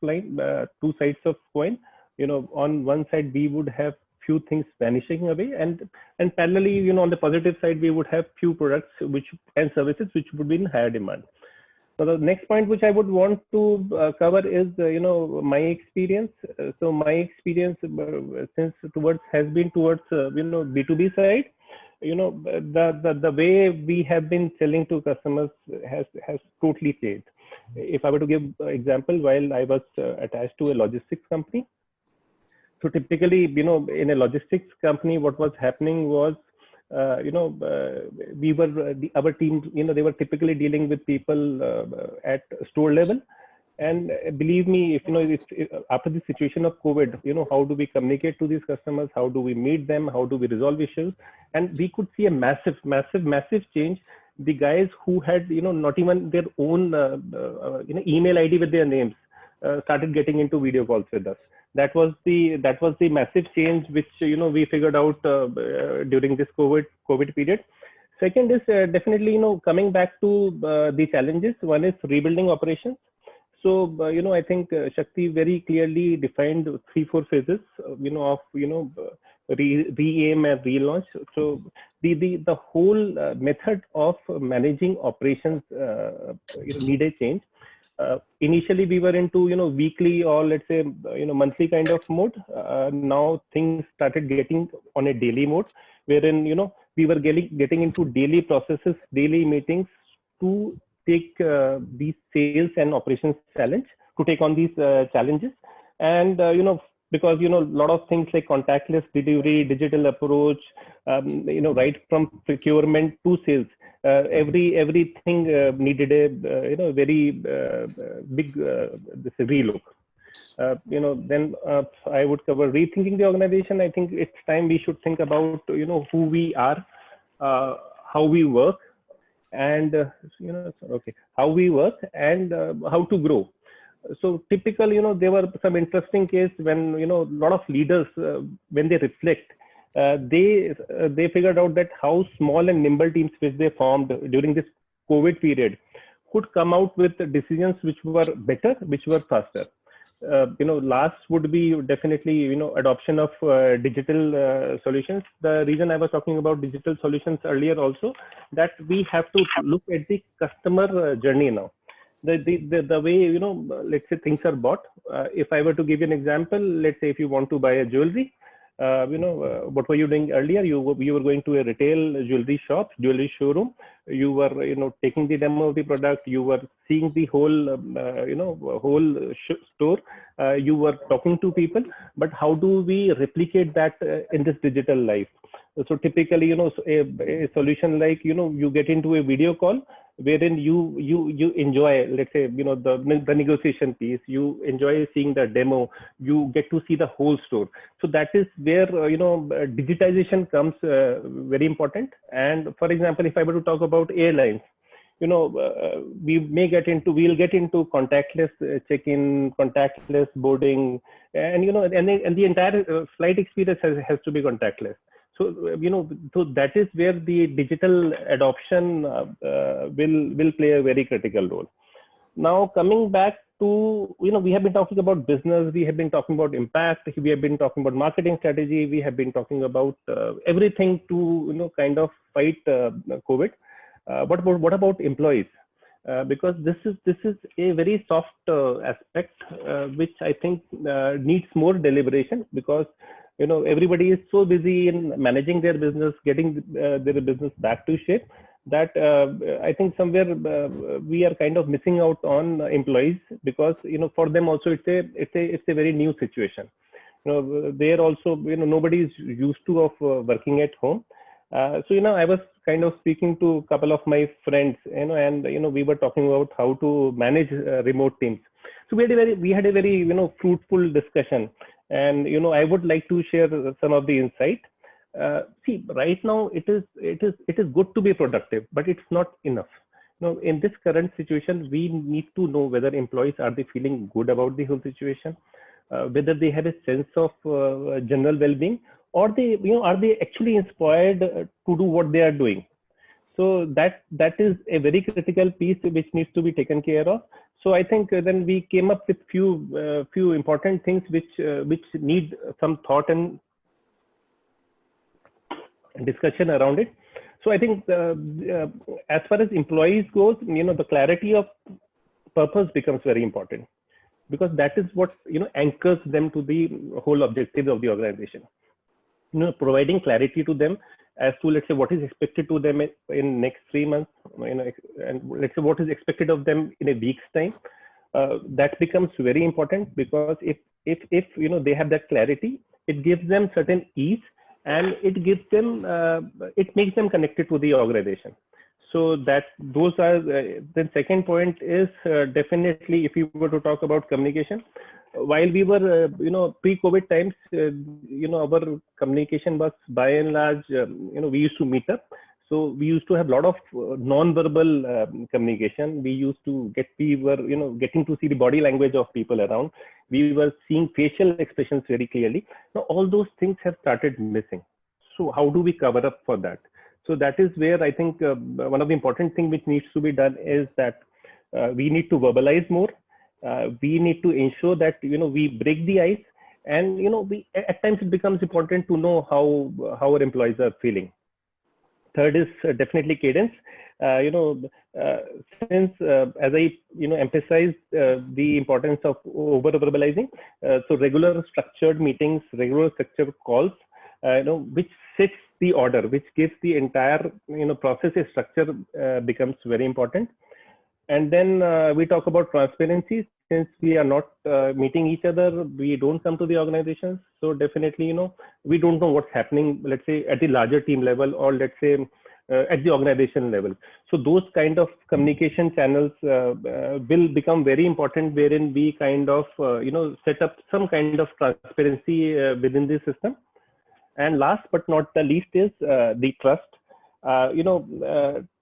coin. On one side we would have few things vanishing away, and parallelly, on the positive side, we would have few products and services which would be in higher demand. So the next point which I would want to cover is, my experience. So my experience since has been towards B2B side. The way we have been selling to customers has totally changed. If I were to give an example, while I was attached to a logistics company, so typically, in a logistics company, what was happening was, we were our team, they were typically dealing with people at store level. And believe me, if after the situation of COVID, how do we communicate to these customers? How do we meet them? How do we resolve issues? And we could see a massive change. The guys who had, not even their own, email ID with their names, started getting into video calls with us. That was the massive change which we figured out during this COVID period. Second is definitely coming back to the challenges. One is rebuilding operations. So I think Shakti very clearly defined 3-4 phases of re-aim and relaunch. So the whole method of managing operations need a change. Initially we were into weekly or let's say monthly kind of mode. Now things started getting on a daily mode, wherein we were getting into daily processes, daily meetings to take these sales and operations challenge, to take on these challenges. And because a lot of things like contactless delivery, digital approach, right from procurement to sales, everything needed a very big this relook. Then I would cover rethinking the organization. I think it's time we should think about who we are, how we work, and how we work and how to grow. So typical, there were some interesting case when a lot of leaders when they reflect, they figured out that how small and nimble teams which they formed during this COVID period could come out with decisions which were better, which were faster. Last would be definitely adoption of digital solutions. The reason I was talking about digital solutions earlier also, that we have to look at the customer journey now. The way let's say things are bought. If I were to give you an example, let's say if you want to buy a jewelry, what were you doing earlier? You were going to a retail jewelry shop, jewelry showroom. You were taking the demo of the product. You were seeing the whole store. You were talking to people. But how do we replicate that in this digital life? So typically, a solution like you get into a video call, wherein you enjoy, let's say, the negotiation piece, you enjoy seeing the demo, you get to see the whole store. So that is where digitization comes very important. And for example, if I were to talk about airlines, we'll get into contactless check-in, contactless boarding, and and the entire flight experience has to be contactless. So so that is where the digital adoption will play a very critical role. Now coming back to we have been talking about business, we have been talking about impact, we have been talking about marketing strategy, we have been talking about everything to kind of fight COVID. What about employees? Because this is a very soft aspect which I think needs more deliberation, because everybody is so busy in managing their business, getting their business back to shape, that I think somewhere we are kind of missing out on employees, because for them also it's a very new situation. They're also nobody is used to of working at home. So I was kind of speaking to a couple of my friends, and we were talking about how to manage remote teams. So we had a very fruitful discussion, and I would like to share some of the insight. See, right now it is good to be productive, but it's not enough. In this current situation, we need to know whether employees are they feeling good about the whole situation, whether they have a sense of general well-being, or they are they actually inspired to do what they are doing. So that is a very critical piece which needs to be taken care of. So I think then we came up with few important things which need some thought and discussion around it. So I think as far as employees goes, the clarity of purpose becomes very important, because that is what anchors them to the whole objectives of the organization. Providing clarity to them as to, let's say, what is expected to them in next 3 months, and let's say what is expected of them in a week's time. That becomes very important, because if they have that clarity, it gives them certain ease, and it gives them it makes them connected to the organization. So that those are the second point is definitely, if you were to talk about communication, while we were pre-COVID times, our communication was by and large, we used to meet up. So we used to have a lot of non-verbal communication. We used to we were getting to see the body language of people around. We were seeing facial expressions very clearly. Now all those things have started missing. So how do we cover up for that? So that is where I think one of the important things which needs to be done is that we need to verbalize more. We need to ensure that we break the ice, and we at times it becomes important to know how our employees are feeling. Third is definitely cadence. Since as I emphasized the importance of over verbalizing, so regular structured meetings, regular structured calls, which sets the order, which gives the entire process a structure, becomes very important. And then we talk about transparency. Since we are not meeting each other, we don't come to the organizations. So definitely, we don't know what's happening, let's say at the larger team level, or let's say at the organization level. So those kind of communication channels will become very important, wherein we kind of, set up some kind of transparency within the system. And last but not the least is the trust.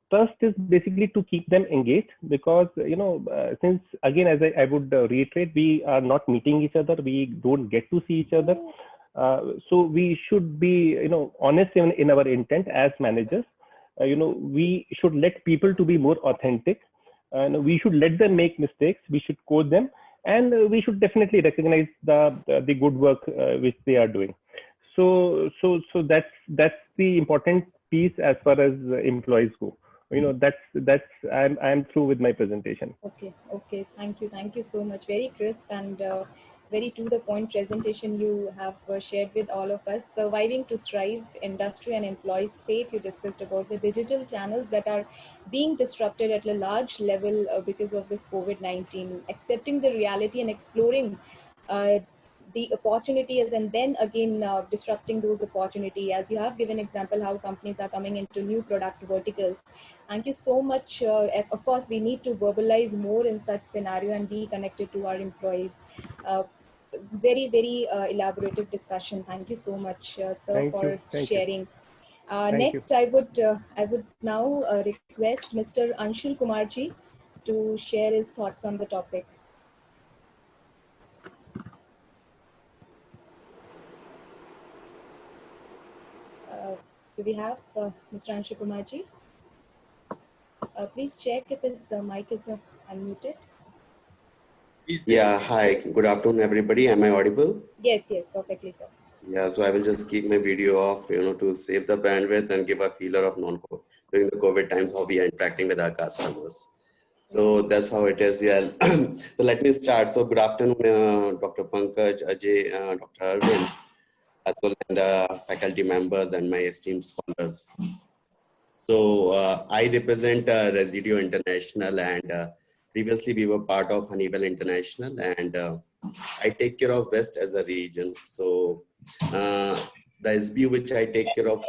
Trust is basically to keep them engaged, because since again, as I would reiterate, we are not meeting each other, we don't get to see each other. So we should be honest in our intent as managers. We should let people to be more authentic. We should let them make mistakes. We should coach them, and we should definitely recognize the good work which they are doing. So that's the important piece as far as employees go. I'm through with my presentation. Okay. Thank you so much. Very crisp and very to the point presentation you have shared with all of us. Surviving to thrive, industry and employees' fate. You discussed about the digital channels that are being disrupted at a large level because of this COVID-19. Accepting the reality and exploring the opportunities, and then again disrupting those opportunities, as you have given example how companies are coming into new product verticals. Thank you so much. Of course, we need to verbalize more in such scenario and be connected to our employees. Very elaborative discussion. Thank you so much, sir, for sharing. Next, I would now request Mr. Anshul Kumarji to share his thoughts on the topic. Do we have Mr. Anshu Kumarji? Please check if his mic is unmuted. Yeah, hi. Good afternoon, everybody. Am I audible? Yes, perfectly, sir. Yeah, so I will just keep my video off, to save the bandwidth and give a feeler of during the COVID times, how we are interacting with our customers. So that's how it is. Yeah. So let me start. So good afternoon, Dr. Pankaj, Ajay, Dr. Arvind, Atul, and faculty members and my esteemed scholars. So I represent Resideo International, and previously we were part of Honeywell International, and I take care of West as a region. So the SBU which I take care of,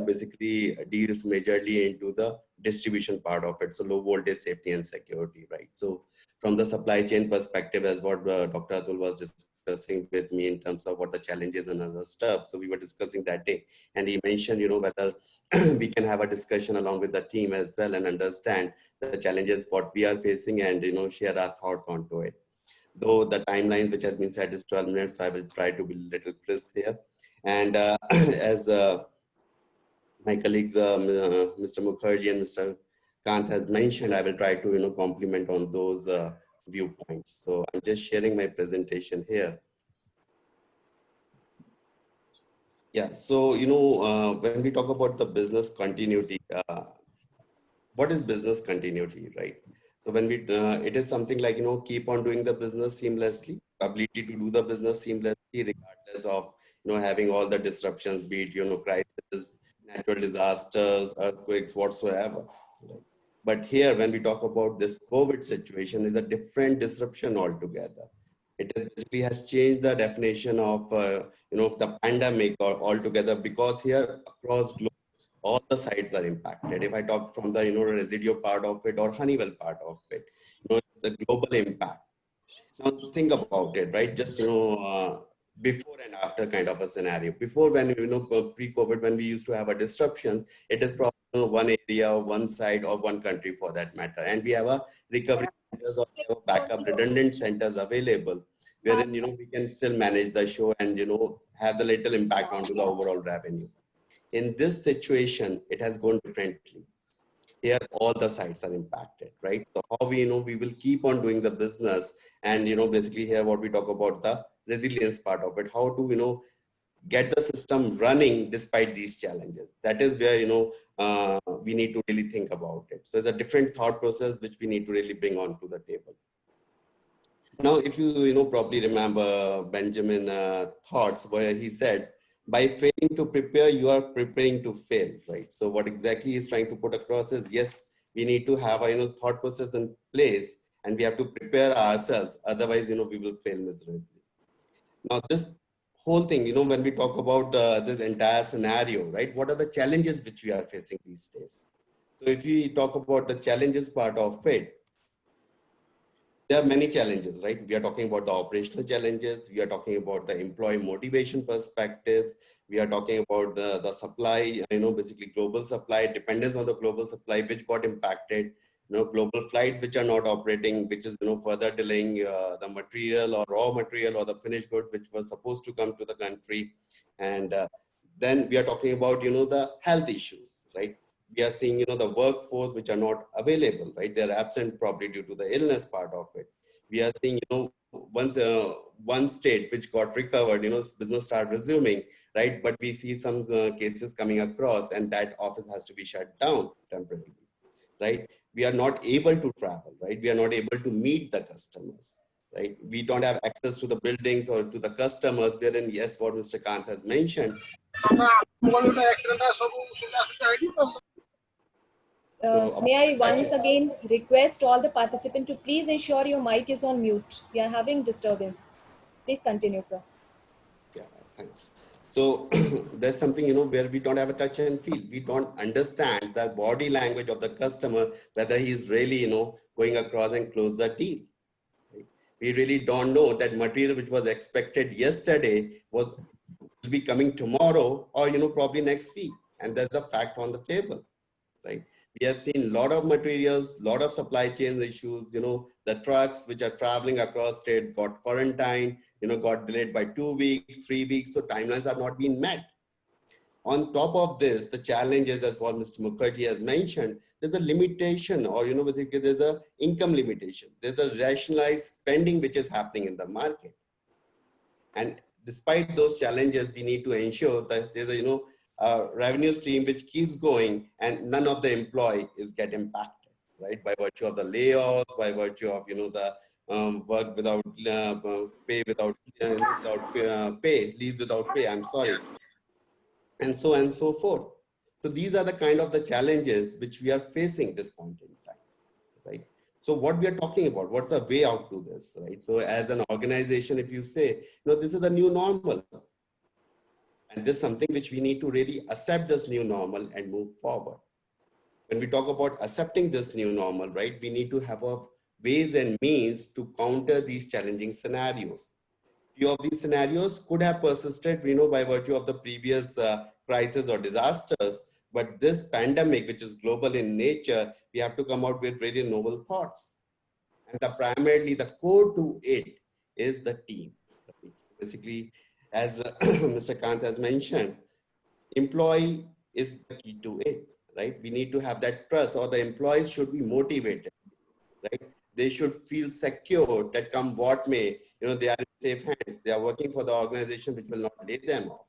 basically deals majorly into the distribution part of it. So low voltage safety and security, right? So from the supply chain perspective, as what Dr. Atul was discussing with me in terms of what the challenges and other stuff. So we were discussing that day, and he mentioned, whether we can have a discussion along with the team as well and understand the challenges what we are facing, and share our thoughts onto it. Though the timelines which has been set is 12 minutes, I will try to be a little crisp here. And as my colleagues, Mr. Mukherjee and Mr. Kant has mentioned, I will try to complement on those viewpoints. So I'm just sharing my presentation here. Yeah. So, when we talk about the business continuity, what is business continuity, right? So when it is something like, keep on doing the business seamlessly, ability to do the business seamlessly, regardless of, having all the disruptions, be it, crisis, natural disasters, earthquakes, whatsoever. Right? But here, when we talk about this COVID situation, is a different disruption altogether. It basically has changed the definition of, the pandemic or altogether, because here across global, all the sites are impacted. If I talk from the residue part of it or Honeywell part of it, it's the global impact. Now think about it, right? Just before and after kind of a scenario. Before, when pre-COVID, when we used to have a disruption, it is probably one area, or one side, or one country for that matter, and we have a recovery centers or we have a backup redundant centers available, wherein we can still manage the show and have the little impact onto the overall revenue. In this situation, it has gone differently. Here, all the sites are impacted, right? So how we will keep on doing the business, and basically here what we talk about the resilience part of it. How to get the system running despite these challenges. That is where we need to really think about it. So it's a different thought process which we need to really bring onto the table. Now, if you probably remember Benjamin thoughts, where he said, by failing to prepare, you are preparing to fail, right? So what exactly he's trying to put across is, yes, we need to have a thought process in place, and we have to prepare ourselves. Otherwise, we will fail miserably. Now, this whole thing, when we talk about this entire scenario, right? What are the challenges which we are facing these days? So if we talk about the challenges part of it, there are many challenges, right? We are talking about the operational challenges. We are talking about the employee motivation perspectives. We are talking about the supply, basically global supply, dependence on the global supply, which got impacted, global flights which are not operating, which is, further delaying the material or raw material or the finished goods, which was supposed to come to the country. And then we are talking about, the health issues, right? We are seeing, the workforce which are not available, right? They're absent probably due to the illness part of it. We are seeing, once one state which got recovered, business start resuming, right? But we see some cases coming across, and that office has to be shut down temporarily, right? We are not able to travel, right? We are not able to meet the customers, right? We don't have access to the buildings or to the customers, wherein, yes, what Mr. Kant has mentioned. May I once again request all the participants to please ensure your mic is on mute. We are having disturbance. Please continue, sir. Yeah, thanks. So there's something, where we don't have a touch and feel. We don't understand the body language of the customer, whether he's really, going across and close the deal. Right? We really don't know that material which was expected yesterday will be coming tomorrow, or, probably next week. And there's a fact on the table, right? We have seen a lot of materials, a lot of supply chain issues, the trucks which are traveling across states got quarantined, got delayed by 2 weeks, 3 weeks. So timelines are not being met. On top of this, the challenges, as what Mr. Mukherjee has mentioned, there's a limitation, or, there's a income limitation. There's a rationalized spending which is happening in the market. And despite those challenges, we need to ensure that there's a, revenue stream which keeps going, and none of the employee is get impacted, right? By virtue of the layoffs, by virtue of, the work without pay, leave without pay, I'm sorry, and so on and so forth. So these are the kind of the challenges which we are facing this point in time, right? So what we are talking about, what's the way out to this, right? So as an organization, if you say, this is the new normal, and this is something which we need to really accept this new normal and move forward. When we talk about accepting this new normal, right, we need to have a ways and means to counter these challenging scenarios. Few of these scenarios could have persisted, by virtue of the previous crises or disasters. But this pandemic, which is global in nature, we have to come out with really novel thoughts. And primarily the core to it is the team. Right? So basically, as Mr. Kant has mentioned, employee is the key to it, right? We need to have that trust, or the employees should be motivated, right? They should feel secure that come what may, they are in safe hands. They are working for the organization which will not lay them off,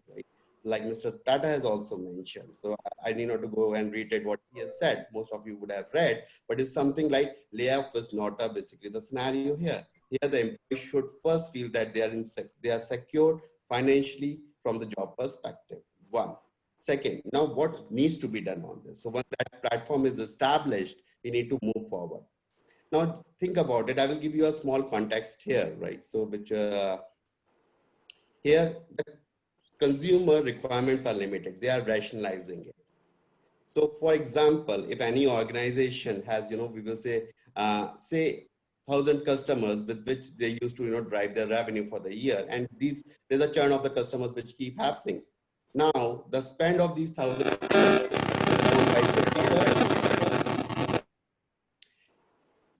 right? like Mr. Tata has also mentioned. So I need not to go and reiterate what he has said. Most of you would have read, but it's something like layoff is not basically the scenario here. Here, the employee should first feel that they are secured financially from the job perspective. One. Second, now what needs to be done on this? So once that platform is established, we need to move forward. Now think about it. I will give you a small context here, right? So which here the consumer requirements are limited. They are rationalizing it. So for example, if any organization has, we will say 1,000 customers with which they used to, drive their revenue for the year. And there's a churn of the customers which keep happening. Now the spend of these 1,000 down by 50%.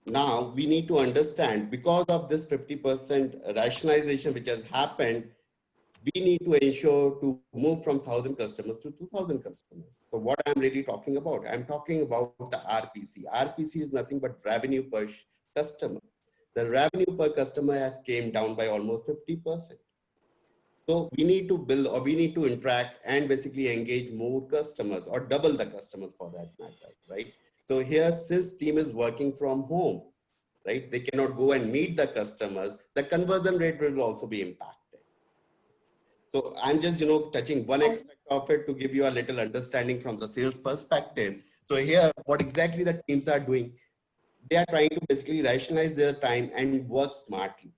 Now we need to understand, because of this 50% rationalization which has happened, we need to ensure to move from 1,000 customers to 2,000 customers. So what I'm really talking about, I'm talking about the RPC. RPC is nothing but revenue per customer. The revenue per customer has came down by almost 50%. So we need to build, or we need to interact and basically engage more customers, or double the customers for that matter, right? So here, since team is working from home, right, they cannot go and meet the customers, the conversion rate will also be impacted. So I'm just, touching one aspect of it to give you a little understanding from the sales perspective. So here, what exactly the teams are doing, they are trying to basically rationalize their time and work smartly.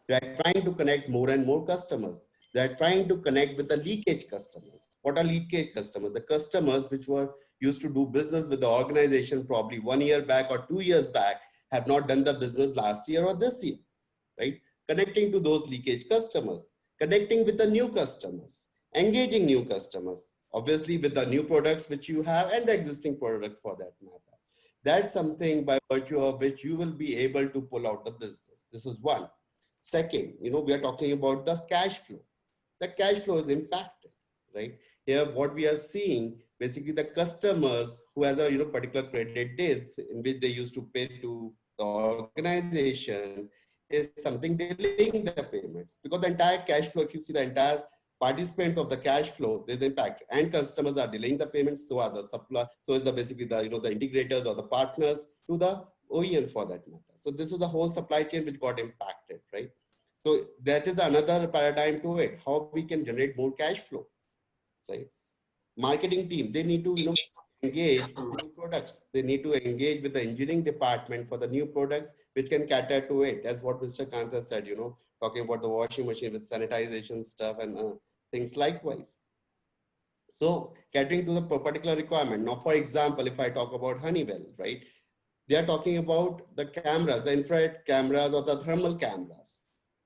They are trying to connect more and more customers. They are trying to connect with the leakage customers. What are leakage customers? The customers which were used to do business with the organization probably 1 year back or 2 years back have not done the business last year or this year, right? Connecting to those leakage customers, connecting with the new customers, engaging new customers, obviously with the new products which you have and the existing products for that matter. That's something by virtue of which you will be able to pull out the business. This is one. Second, we are talking about the cash flow. The cash flow is impacted, right? Here, what we are seeing, basically the customers who has a particular credit days in which they used to pay to the organization is something delaying the payments, because the entire cash flow, if you see the entire participants of the cash flow, there's impact, and customers are delaying the payments. So are the supply. So is the basically the the integrators or the partners to the OEM for that matter. So this is the whole supply chain which got impacted, right? So that is another paradigm to it, how we can generate more cash flow, right? Marketing team, they need to engage new products. They need to engage with the engineering department for the new products which can cater to it. That's what Mr. Kanta said, talking about the washing machine with sanitization stuff and things likewise. So catering to the particular requirement. Now, for example, if I talk about Honeywell, right? They are talking about the cameras, the infrared cameras or the thermal cameras,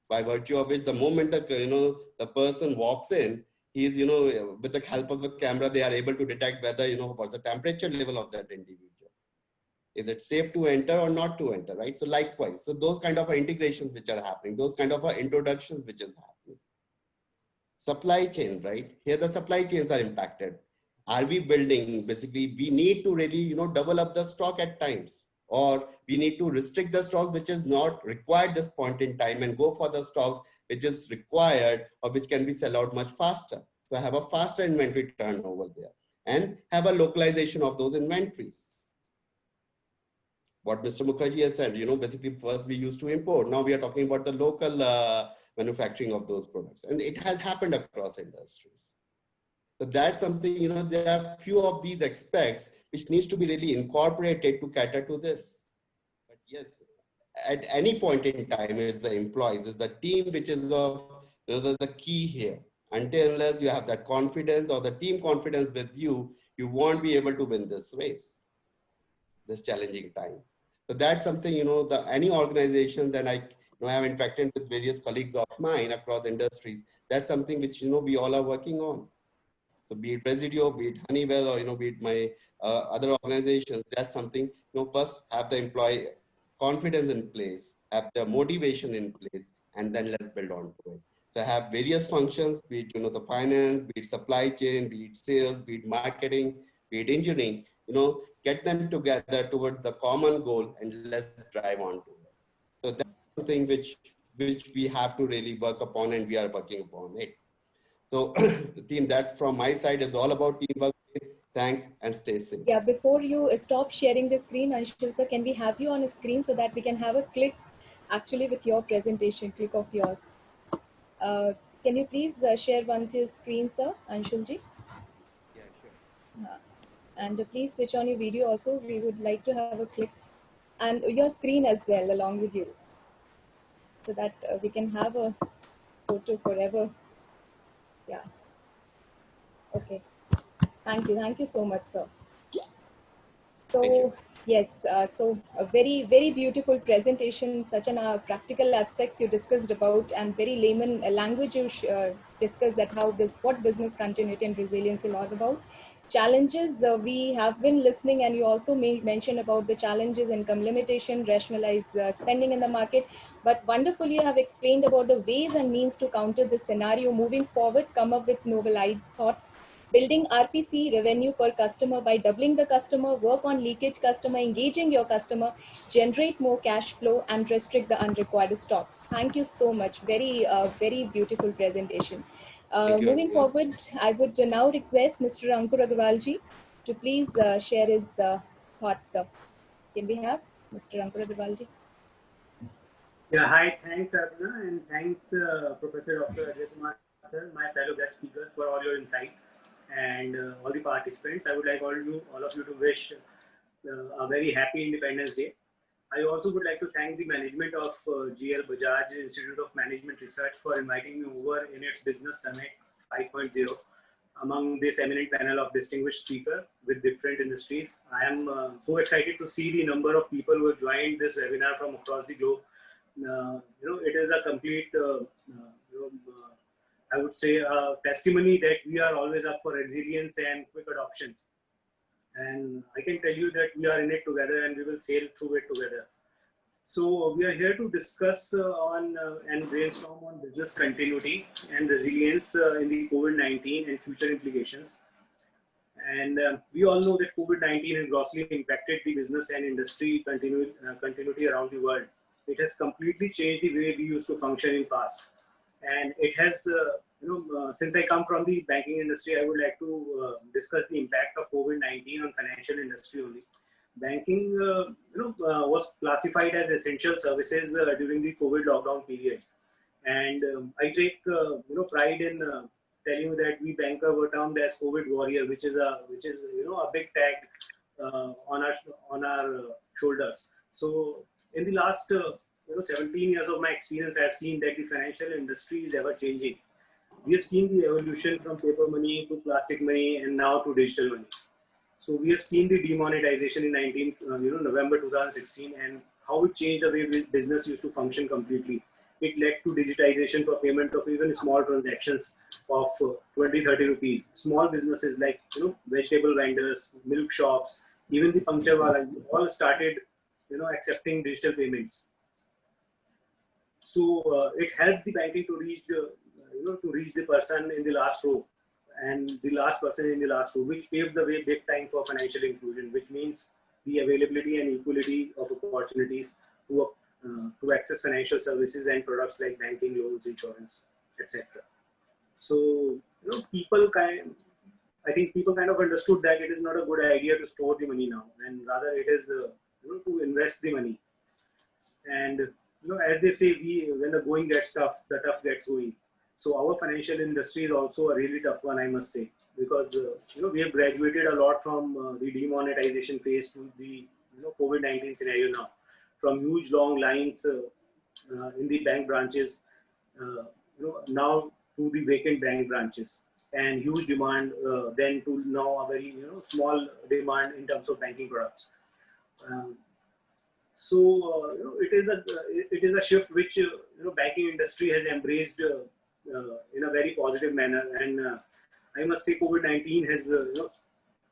by virtue of which the moment that the person walks in, he's with the help of the camera, they are able to detect whether what's the temperature level of that individual. Is it safe to enter or not to enter, right? So likewise, so those kind of integrations which are happening, those kind of introductions which is happening. Supply chain, right? Here the supply chains are impacted. Are we building, basically we need to really double up the stock at times, or we need to restrict the stocks which is not required this point in time and go for the stocks which is required or which can be sell out much faster. So have a faster inventory turnover there and have a localization of those inventories. What Mr. Mukherjee has said, basically first we used to import. Now we are talking about the local manufacturing of those products, and it has happened across industries. So that's something, there are few of these aspects which needs to be really incorporated to cater to this. But yes, at any point in time, is the employees, is the team which is of, the key here. Until unless you have that confidence or the team confidence with you, you won't be able to win this race, this challenging time. So that's something, any organizations, and I have interacted with various colleagues of mine across industries. That's something which, we all are working on. So be it Residio, be it Honeywell, or, be it my other organizations, that's something, first have the employee confidence in place, have the motivation in place, and then let's build on to it. So have various functions, be it, the finance, be it supply chain, be it sales, be it marketing, be it engineering, get them together towards the common goal and let's drive on to it. So that's something which we have to really work upon, and we are working upon it. So team, that's from my side is all about teamwork. Thanks and stay safe. Yeah, before you stop sharing the screen, Anshul sir, can we have you on a screen so that we can have a click actually with your presentation, click of yours. Uh, can you please share once your screen, sir, Anshul ji? Yeah, sure. And please switch on your video also. We would like to have a click and your screen as well along with you so that we can have a photo forever. Yeah. Okay. Thank you so much, sir. Thank you. So yes, so a very, very beautiful presentation, such an practical aspects you discussed about, and very layman language you discussed that how what business continuity and resilience is all about. Challenges we have been listening, and you also mentioned about the challenges, income limitation, rationalize spending in the market. But wonderfully, you have explained about the ways and means to counter this scenario moving forward, come up with novel thoughts, building RPC revenue per customer by doubling the customer, work on leakage customer, engaging your customer, generate more cash flow, and restrict the unrequired stocks. Thank you so much. Very beautiful presentation. Thank you, Moving everyone. forward, I would now request Mr. Ankur Agarwalji to please share his thoughts. Can we have Mr. Ankur Agarwalji? Yeah, hi, thanks Aruna, and thanks Professor Dr. Ajay Kumar sir, my fellow guest speakers, for all your insight, and all the participants. I would like all of you to wish a very happy Independence Day. I also would like to thank the management of GL Bajaj Institute of Management Research for inviting me over in its Business Summit 5.0 among this eminent panel of distinguished speakers with different industries. I am so excited to see the number of people who have joined this webinar from across the globe. It is a complete, I would say, a testimony that we are always up for resilience and quick adoption. And I can tell you that we are in it together and we will sail through it together. So we are here to discuss and brainstorm on business continuity and resilience in the COVID-19 and future implications. And we all know that COVID-19 has grossly impacted the business and industry continuity around the world. It has completely changed the way we used to function in past. And it has, since I come from the banking industry, I would like to discuss the impact of COVID-19 on financial industry only. Banking, was classified as essential services during the COVID lockdown period. And I take, pride in telling you that we banker were termed as COVID warrior, which is a big tag on our shoulders. So in the last 17 years of my experience, I have seen that the financial industry is ever changing. We have seen the evolution from paper money to plastic money and now to digital money. So we have seen the demonetization in November 2016 and how it changed the way business used to function completely. It led to digitization for payment of even small transactions of 20, 30 rupees. Small businesses like vegetable vendors, milk shops, even the puncture wala, all started accepting digital payments. So it helped the banking to reach the person in the last row and the last person in the last row, which paved the way big time for financial inclusion, which means the availability and equality of opportunities to access financial services and products like banking, loans, insurance, etc. So I think people kind of understood that it is not a good idea to store the money now, and rather it is to invest the money. And as they say, when the going gets tough, the tough gets going. So our financial industry is also a really tough one, I must say, because we have graduated a lot from the demonetization phase to the COVID-19 scenario now, from huge long lines in the bank branches, now to the vacant bank branches, and huge demand then to now a very small demand in terms of banking products. It is a shift which banking industry has embraced in a very positive manner, and I must say COVID-19 has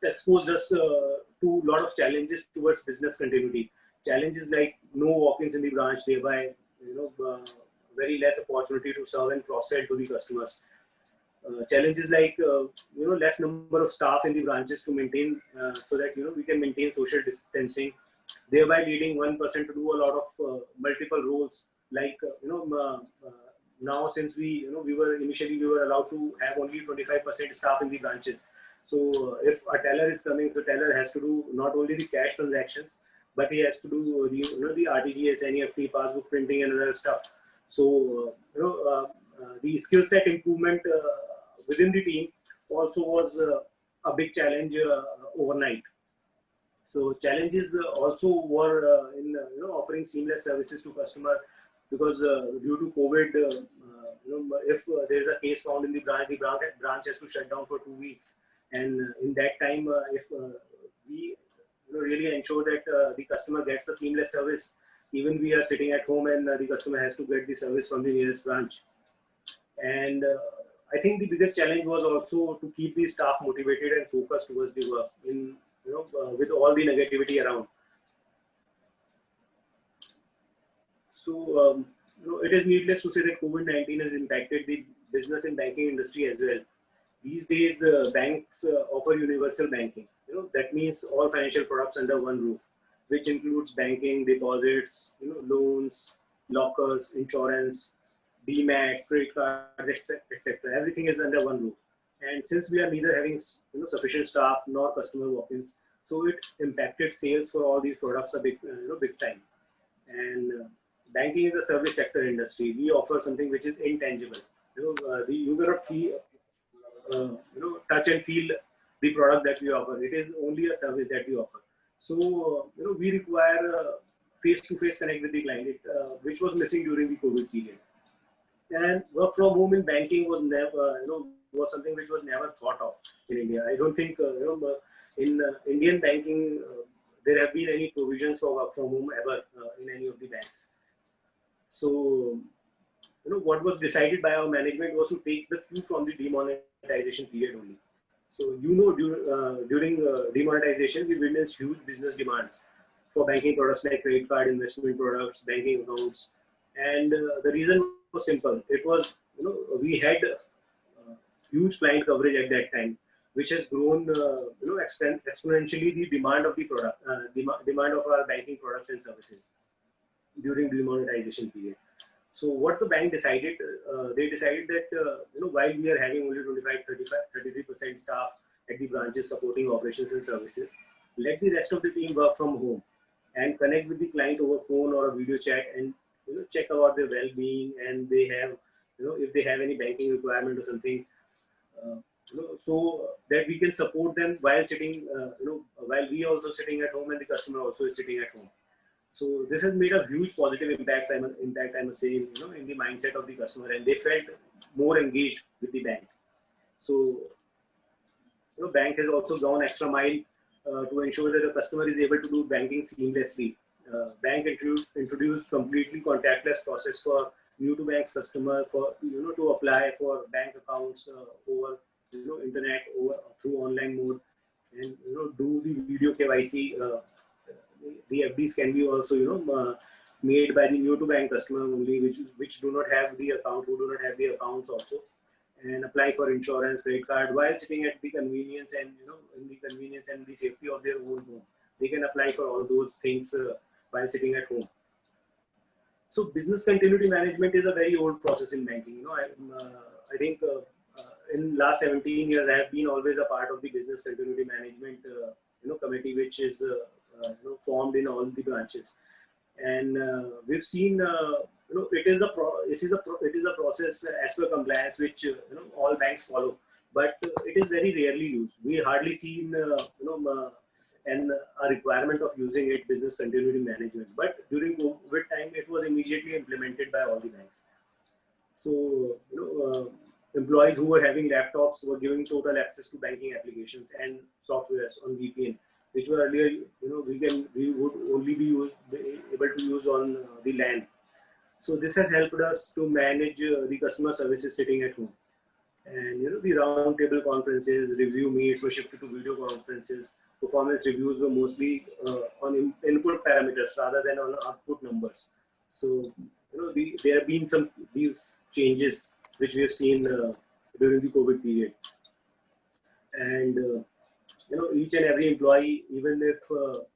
exposed us to a lot of challenges towards business continuity. Challenges like no walk-ins in the branch, thereby very less opportunity to serve and cross-sell to the customers. Challenges like less number of staff in the branches to maintain so that we can maintain social distancing, thereby leading one person to do a lot of multiple roles like now since we were initially we were allowed to have only 25% staff in the branches. So if a teller is coming, so teller has to do not only the cash transactions, but he has to do the RTGS, NEFT, passbook printing, and other stuff. So the skill set improvement within the team also was a big challenge overnight. So challenges also were in offering seamless services to customer, because due to COVID, if there is a case found in the branch has to shut down for 2 weeks, and in that time, if we really ensure that the customer gets the seamless service, even we are sitting at home and the customer has to get the service from the nearest branch. And I think the biggest challenge was also to keep the staff motivated and focused towards the work in with all the negativity around. So it is needless to say that COVID-19 has impacted the business and banking industry as well. These days, banks offer universal banking. That means all financial products under one roof, which includes banking, deposits, loans, lockers, insurance, DMATs, credit cards, etc. Everything is under one roof. And since we are neither having sufficient staff nor customer walk-ins, so it impacted sales for all these products a big time. And banking is a service sector industry. We offer something which is intangible. You cannot feel, touch and feel the product that we offer. It is only a service that we offer. So we require face-to-face connect with the client, which was missing during the COVID period. And work from home in banking was never, was something which was never thought of in India. I don't think in Indian banking there have been any provisions for work from home ever in any of the banks. So what was decided by our management was to take the cue from the demonetization period only. So during demonetization, we witnessed huge business demands for banking products like credit card, investment products, banking accounts, and the reason was simple. It was we had huge client coverage at that time, which has grown exponentially the demand of the product, demand of our banking products and services during demonetization period. So what the bank decided, they decided that while we are having only 33% staff at the branches supporting operations and services, let the rest of the team work from home and connect with the client over phone or a video chat and check about their well-being, and they have if they have any banking requirement or something, so that we can support them while sitting while we also sitting at home and the customer also is sitting at home. So this has made a huge positive impact, I must say, in the mindset of the customer, and they felt more engaged with the bank. So bank has also gone extra mile to ensure that the customer is able to do banking seamlessly. Bank introduced completely contactless process for new to banks customer for to apply for bank accounts over internet or through online mode, and do the video KYC. The FDs can be also made by the new to bank customer only, which do not have the account, who do not have the accounts also, and apply for insurance, credit card while sitting at the convenience and in the convenience and the safety of their own home. They can apply for all those things while sitting at home. So business continuity management is a very old process in banking. I think in last 17 years I have been always a part of the business continuity management committee, which is formed in all the branches, and we've seen it is a process as per compliance which all banks follow, but it is very rarely used. We hardly seen a requirement of using it, business continuity management, but during COVID time it was immediately implemented by all the banks. So employees who were having laptops were given total access to banking applications and softwares on VPN, which were earlier we would only be able to use on the LAN. So this has helped us to manage the customer services sitting at home. And the round table conferences, review meets were shifted to video conferences. Performance reviews were mostly on input parameters rather than on output numbers. So there have been these changes which we have seen during the COVID period. And each and every employee, even if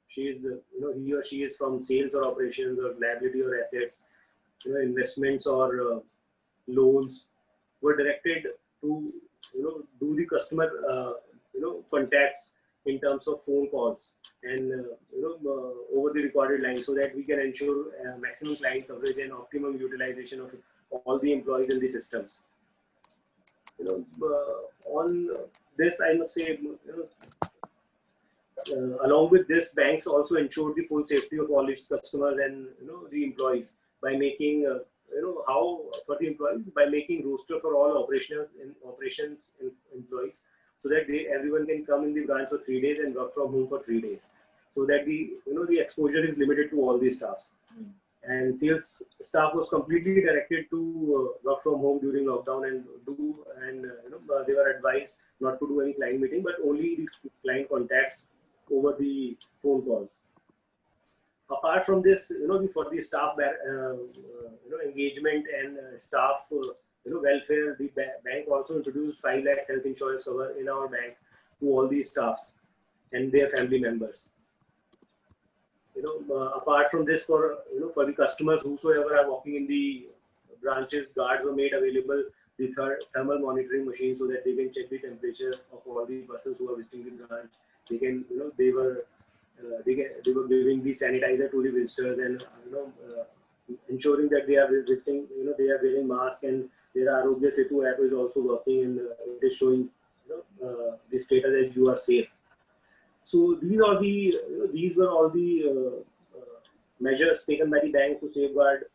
she is he or she is from sales or operations or liability or assets, investments or loans were directed to do the customer contacts in terms of phone calls and over the recorded line, so that we can ensure maximum client coverage and optimum utilization of all the employees in the systems. On this, I must say, along with this, banks also ensured the full safety of all its customers and the employees by making how for the employees by making roster for all operations employees, so that everyone can come in the branch for 3 days and work from home for 3 days, so that the exposure is limited to all the staffs. And sales staff was completely directed to work from home during lockdown and they were advised not to do any client meeting, but only the client contacts over the phone calls. Apart from this, for the staff engagement and staff welfare, the bank also introduced 5 lakh health insurance cover in our bank to all the staffs and their family members. Apart from this, for the customers whosoever are walking in the branches, guards were made available the thermal monitoring machine, so that they can check the temperature of all the persons who are visiting the branch. They can, they were giving the sanitizer to the visitors and ensuring that they are visiting, they are wearing masks, and their Arogya Setu app is also working, and it is showing the status as you are safe. So these are the these were all the measures taken by the bank to safeguard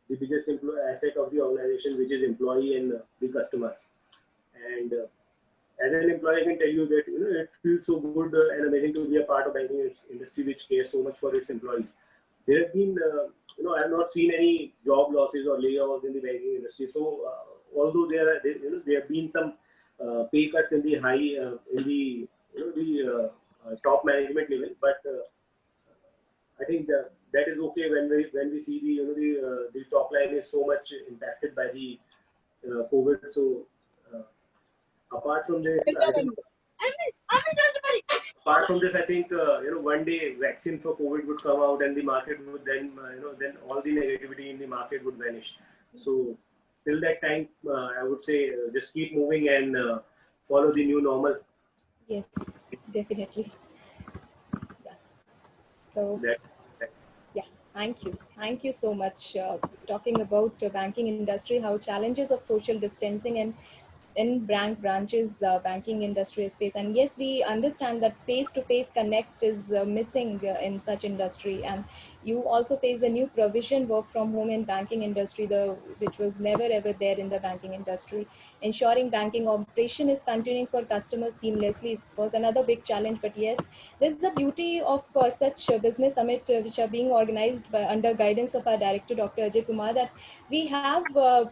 the biggest asset of the organization, which is employee and the customer. And as an employee, I can tell you that it feels so good and amazing to be a part of banking industry, which cares so much for its employees. There have been I have not seen any job losses or layoffs in the banking industry. So although there have been some pay cuts in the top management level, but I think that is okay when we see the top line is so much impacted by the COVID. So apart from this, I think one day vaccine for COVID would come out, and the market would then then all the negativity in the market would vanish. So till that time, I would say just keep moving and follow the new normal. Yes, definitely. Yeah. So, yeah, thank you so much. Talking about banking industry, how challenges of social distancing and in branches banking industry is faced. And yes, we understand that face-to-face connect is missing in such industry. And you also face the new provision work from home in banking industry, which was never ever there in the banking industry. Ensuring banking operation is continuing for customers seamlessly was another big challenge. But yes, this is the beauty of such business summit which are being organized under guidance of our director, Dr. Ajay Kumar, that we have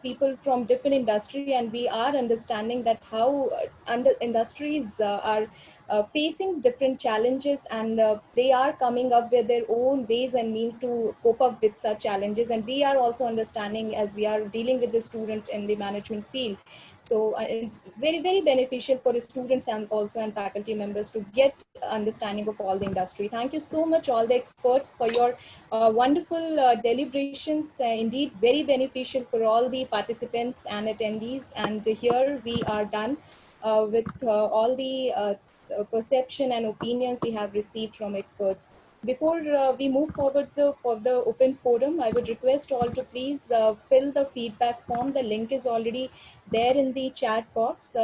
people from different industry, and we are understanding that how industries are facing different challenges, and they are coming up with their own ways and means to cope up with such challenges. And we are also understanding as we are dealing with the student in the management field. So it's very, very beneficial for the students and also and faculty members to get understanding of all the industry. Thank you so much, all the experts, for your wonderful deliberations. Indeed, very beneficial for all the participants and attendees. And here we are done with all the perception and opinions we have received from experts. Before we move forward for the open forum, I would request all to please fill the feedback form. The link is already there in the chat box,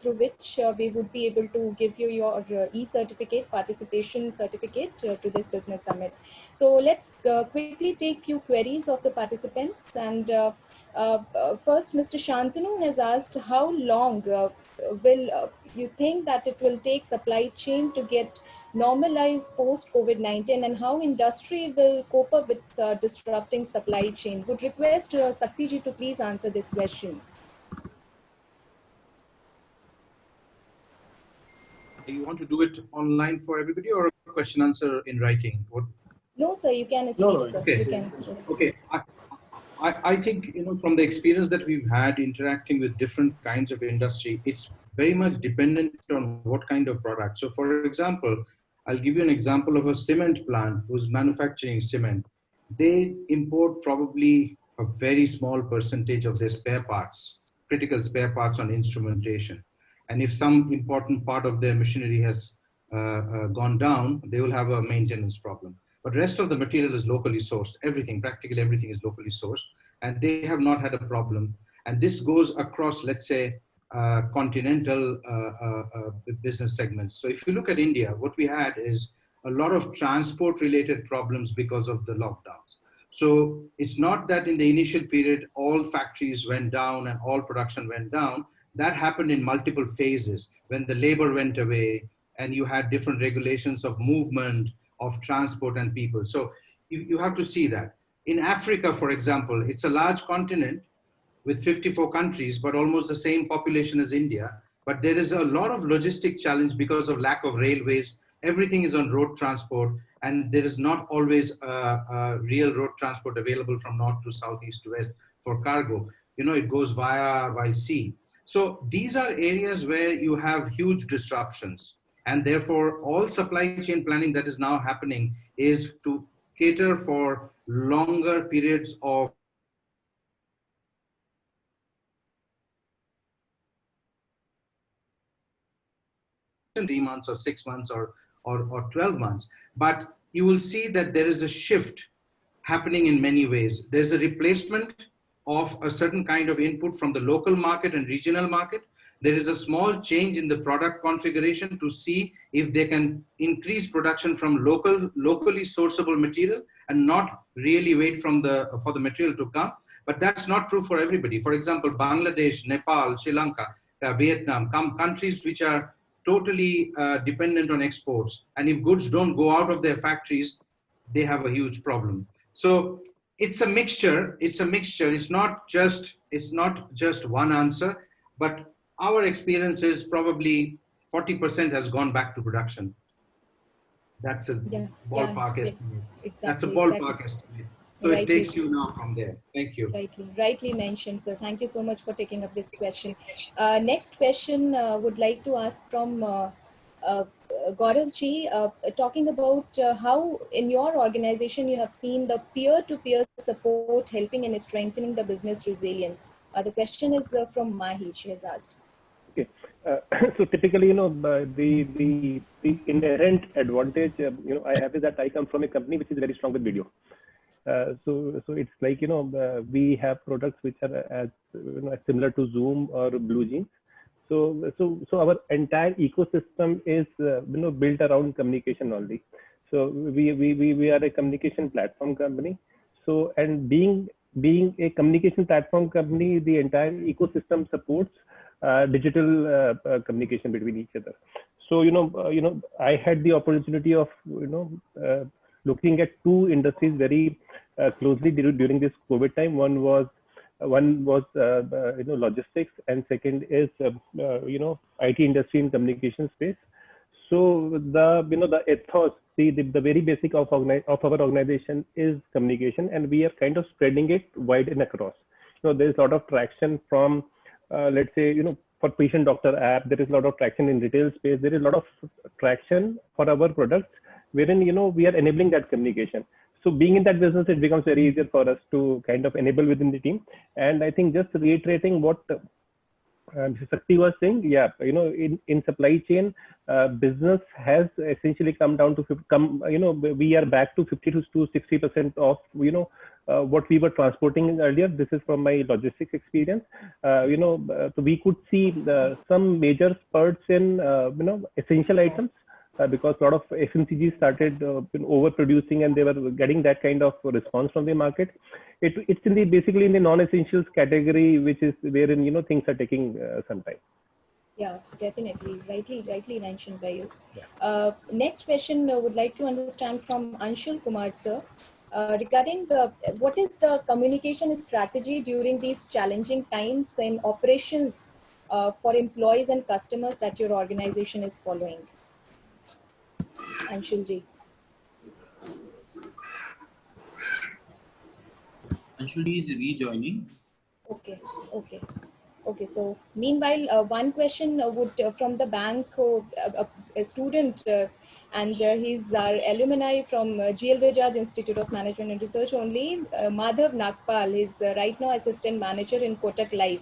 through which we would be able to give you your e-certificate, participation certificate to this business summit. So let's quickly take few queries of the participants. And first, Mr. Shantanu has asked, how long will you think that it will take supply chain to get normalized post COVID-19, and how industry will cope up with disrupting supply chain? Would request Saktiji to please answer this question. You want to do it online for everybody, or a question answer in writing? What? No, sir, you can speak, No, sir. okay. You can, yes. Okay. I think, from the experience that we've had interacting with different kinds of industry, it's very much dependent on what kind of product. So for example, I'll give you an example of a cement plant who's manufacturing cement. They import probably a very small percentage of their spare parts, critical spare parts on instrumentation. And if some important part of their machinery has gone down, they will have a maintenance problem. But rest of the material is locally sourced. Everything, practically everything is locally sourced, and they have not had a problem. And this goes across, let's say, continental business segments. So if you look at India, what we had is a lot of transport related problems because of the lockdowns. So it's not that in the initial period, all factories went down and all production went down. That happened in multiple phases when the labor went away and you had different regulations of movement, of transport and people. So you have to see that. In Africa, for example, it's a large continent with 54 countries, but almost the same population as India. But there is a lot of logistic challenge because of lack of railways. Everything is on road transport, and there is not always a real road transport available from north to south, east to west for cargo. You know, it goes via sea. So these are areas where you have huge disruptions. And therefore, all supply chain planning that is now happening is to cater for longer periods of 3 months or 6 months or 12 months. But you will see that there is a shift happening in many ways. There's a replacement of a certain kind of input from the local market and regional market. There is a small change in the product configuration to see if they can increase production from locally sourceable material and not really wait for the material to come. But that's not true for everybody. For example, Bangladesh, Nepal, Sri Lanka, Vietnam, countries which are totally dependent on exports. And if goods don't go out of their factories, they have a huge problem. So it's a mixture. It's a mixture. It's not just one answer, but our experience is probably 40% has gone back to production. That's a ballpark estimate. Exactly, That's a ballpark estimate. So it takes you now from there. Thank you. Rightly mentioned, sir. Thank you so much for taking up this question. Next question would like to ask from Gaurav ji, talking about how in your organization you have seen the peer-to-peer support helping in strengthening the business resilience. The question is from Mahi, she has asked. Okay. So typically, the inherent advantage, I have is that I come from a company which is very strong with video. So it's like, we have products which are as similar to Zoom or BlueJeans. So our entire ecosystem is built around communication only. So we are a communication platform company. So, and being a communication platform company, the entire ecosystem supports digital communication between each other. So I had the opportunity of looking at two industries very closely during this COVID time. One was logistics, and second is IT industry and communication space. So the ethos, the very basic of our organization is communication, and we are kind of spreading it wide and across. There is a lot of traction from let's say for patient doctor app. There is a lot of traction in retail space. There is a lot of traction for our products wherein we are enabling that communication. So being in that business, it becomes very easier for us to kind of enable within the team. And I think just reiterating what Sakti was saying, in supply chain, business has essentially come down to we are back to 50 to 60% of what we were transporting earlier. This is from my logistics experience. So we could see some major spurts in essential items. Because a lot of FMCGs started overproducing and they were getting that kind of response from the market. It's basically in the non-essentials category, which is wherein things are taking some time. Yeah, definitely. Rightly mentioned by you. Next question would like to understand from Anshul Kumar sir. Regarding what is the communication strategy during these challenging times in operations for employees and customers that your organization is following? Anshul ji. Anshul ji is rejoining. Okay. So meanwhile, one question would from the bank, a student and he's our alumni from GL Vijaj Institute of Management and Research only. Madhav Nagpal is right now assistant manager in Kotak Life.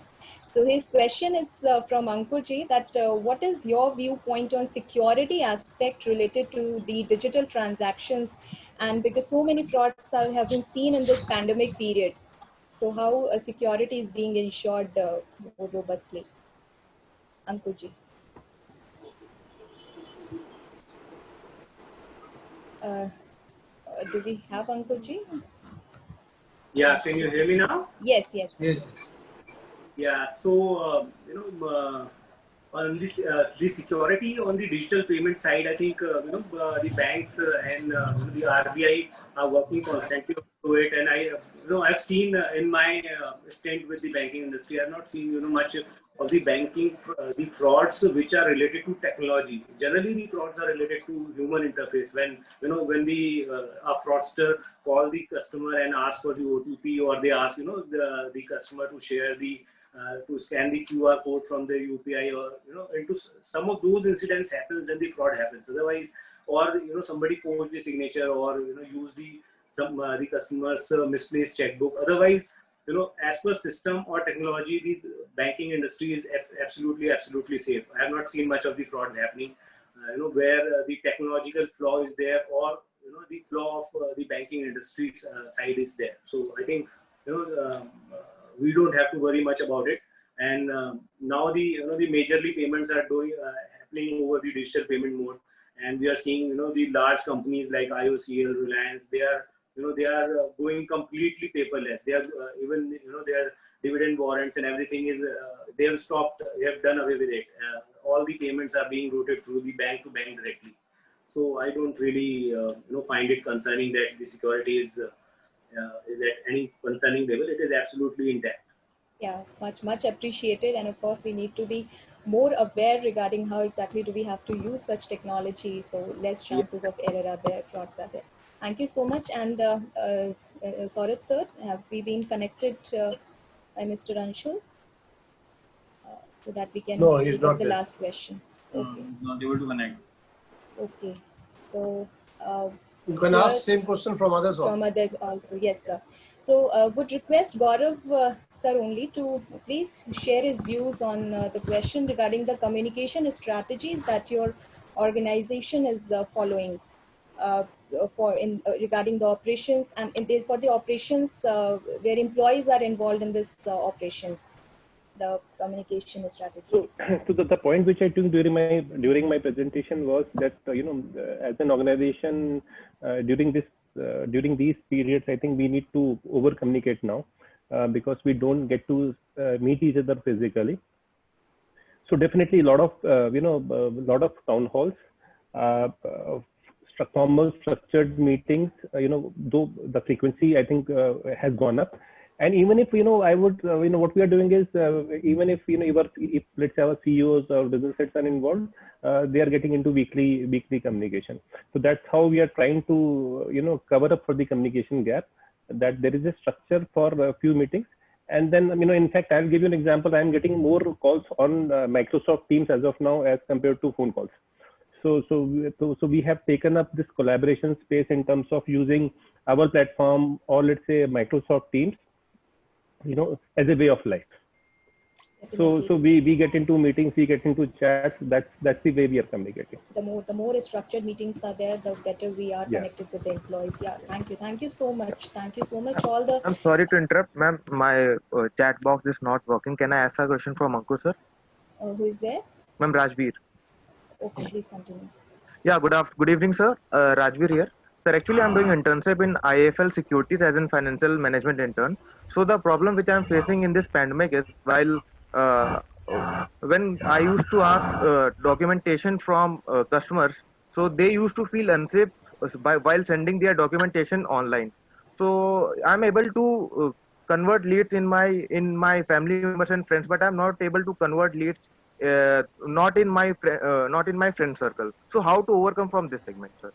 So his question is from Ankurji that what is your viewpoint on security aspect related to the digital transactions, and because so many frauds have been seen in this pandemic period, so how security is being ensured more robustly? Ankurji. Do we have Ankurji? Yeah, can you hear me now? Yes, yes. Yes. Yeah, so on this the security on the digital payment side, I think the banks and the RBI are working constantly to it. And I've seen in my stint with the banking industry, I've not seen much of the banking the frauds which are related to technology. Generally, the frauds are related to human interface. When the a fraudster call the customer and ask for the OTP, or they ask the customer to share the to scan the QR code from the UPI, or into some of those incidents happens, then the fraud happens. Otherwise, or somebody forged the signature, or use the customer's misplaced checkbook. Otherwise, as per system or technology, the banking industry is absolutely safe. I have not seen much of the frauds happening. Where the technological flaw is there, or the flaw of the banking industry side is there. So I think we don't have to worry much about it. And now the majorly payments are happening over the digital payment mode, and we are seeing the large companies like IOCL, Reliance, they are going completely paperless. They are even their dividend warrants and everything is they have stopped. They have done away with it. All the payments are being routed through the bank to bank directly. So I don't really find it concerning that the security is at any concerning level. It is absolutely intact. Yeah, much appreciated. And of course, we need to be more aware regarding how exactly do we have to use such technology, so less chances of error are there, frauds are there. Thank you so much. And Saurabh sir, have we been connected by Mr. Anshul? So that we can No, he's take up not the there. last question. Okay. Not able to connect. Okay. So You can here- ask same question from others also. from others also, yes sir. So would request Gaurav sir only to please share his views on the question regarding the communication strategies that your organization is following regarding the operations, and for the operations where employees are involved in this operations, the communication strategy. So, so the point which I took during my presentation was that as an organization during these periods, I think we need to over communicate now because we don't get to meet each other physically. So definitely a lot of lot of town halls, formal structured meetings. Though the frequency I think has gone up. And even if I would what we are doing is even if if let's say our CEOs or business heads are involved, they are getting into weekly communication. So that's how we are trying to cover up for the communication gap. That there is a structure for a few meetings, and then in fact I'll give you an example. I'm getting more calls on Microsoft Teams as of now as compared to phone calls. So we have taken up this collaboration space in terms of using our platform, or let's say Microsoft Teams, as a way of life. So we get into meetings, we get into chats. That's the way we are communicating. The more structured meetings are there, the better we are connected with the employees. Yeah, thank you so much. Thank you so much. All the I'm sorry to interrupt, ma'am. My chat box is not working. Can I ask a question from Ankur sir? who is there? Ma'am, Rajveer. Okay, please continue. Yeah, good evening, sir. Rajveer here. Sir, actually, I'm doing internship in IFL Securities as a financial management intern. So the problem which I'm facing in this pandemic is while when I used to ask documentation from customers, so they used to feel unsafe while sending their documentation online. So I'm able to convert leads in my family members and friends, but I'm not able to convert leads not in my friend circle. So how to overcome from this segment, sir?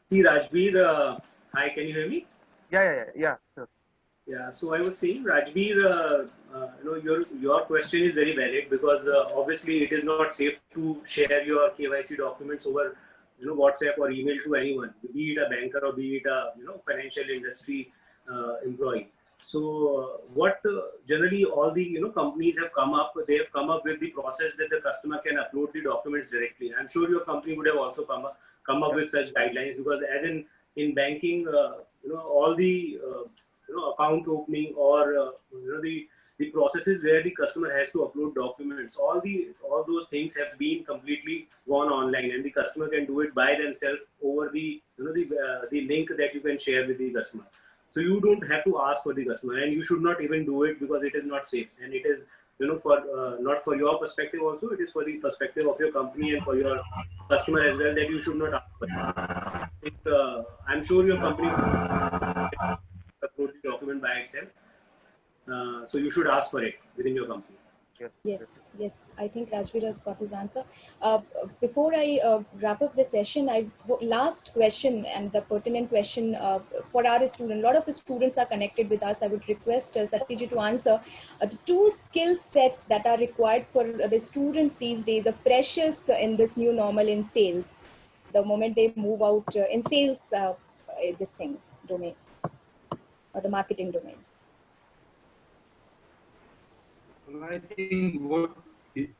See, Rajveer, hi, can you hear me? Yeah, sure. Yeah, so I was saying, Rajbir, your question is very valid because obviously it is not safe to share your KYC documents over WhatsApp or email to anyone, be it a banker or be it a financial industry employee. So what generally all the companies have come up, they have come up with the process that the customer can upload the documents directly. I'm sure your company would have also come up with such guidelines because as in banking, all the account opening or the processes where the customer has to upload documents, all those things have been completely gone online, and the customer can do it by themselves over the link that you can share with the customer. So you don't have to ask for the customer, and you should not even do it because it is not safe, and it is for not for your perspective also, it is for the perspective of your company and for your customer as well, that you should not ask for it. I'm sure your company upload the document by itself. So you should ask for it within your company. Yes. I think Rajveer has got his answer. Before I wrap up the session, last question and the pertinent question for our student. A lot of the students are connected with us. I would request Satyajit to answer the two skill sets that are required for the students these days, the freshers in this new normal in sales, the moment they move out in sales, this thing domain or the marketing domain. Well, I think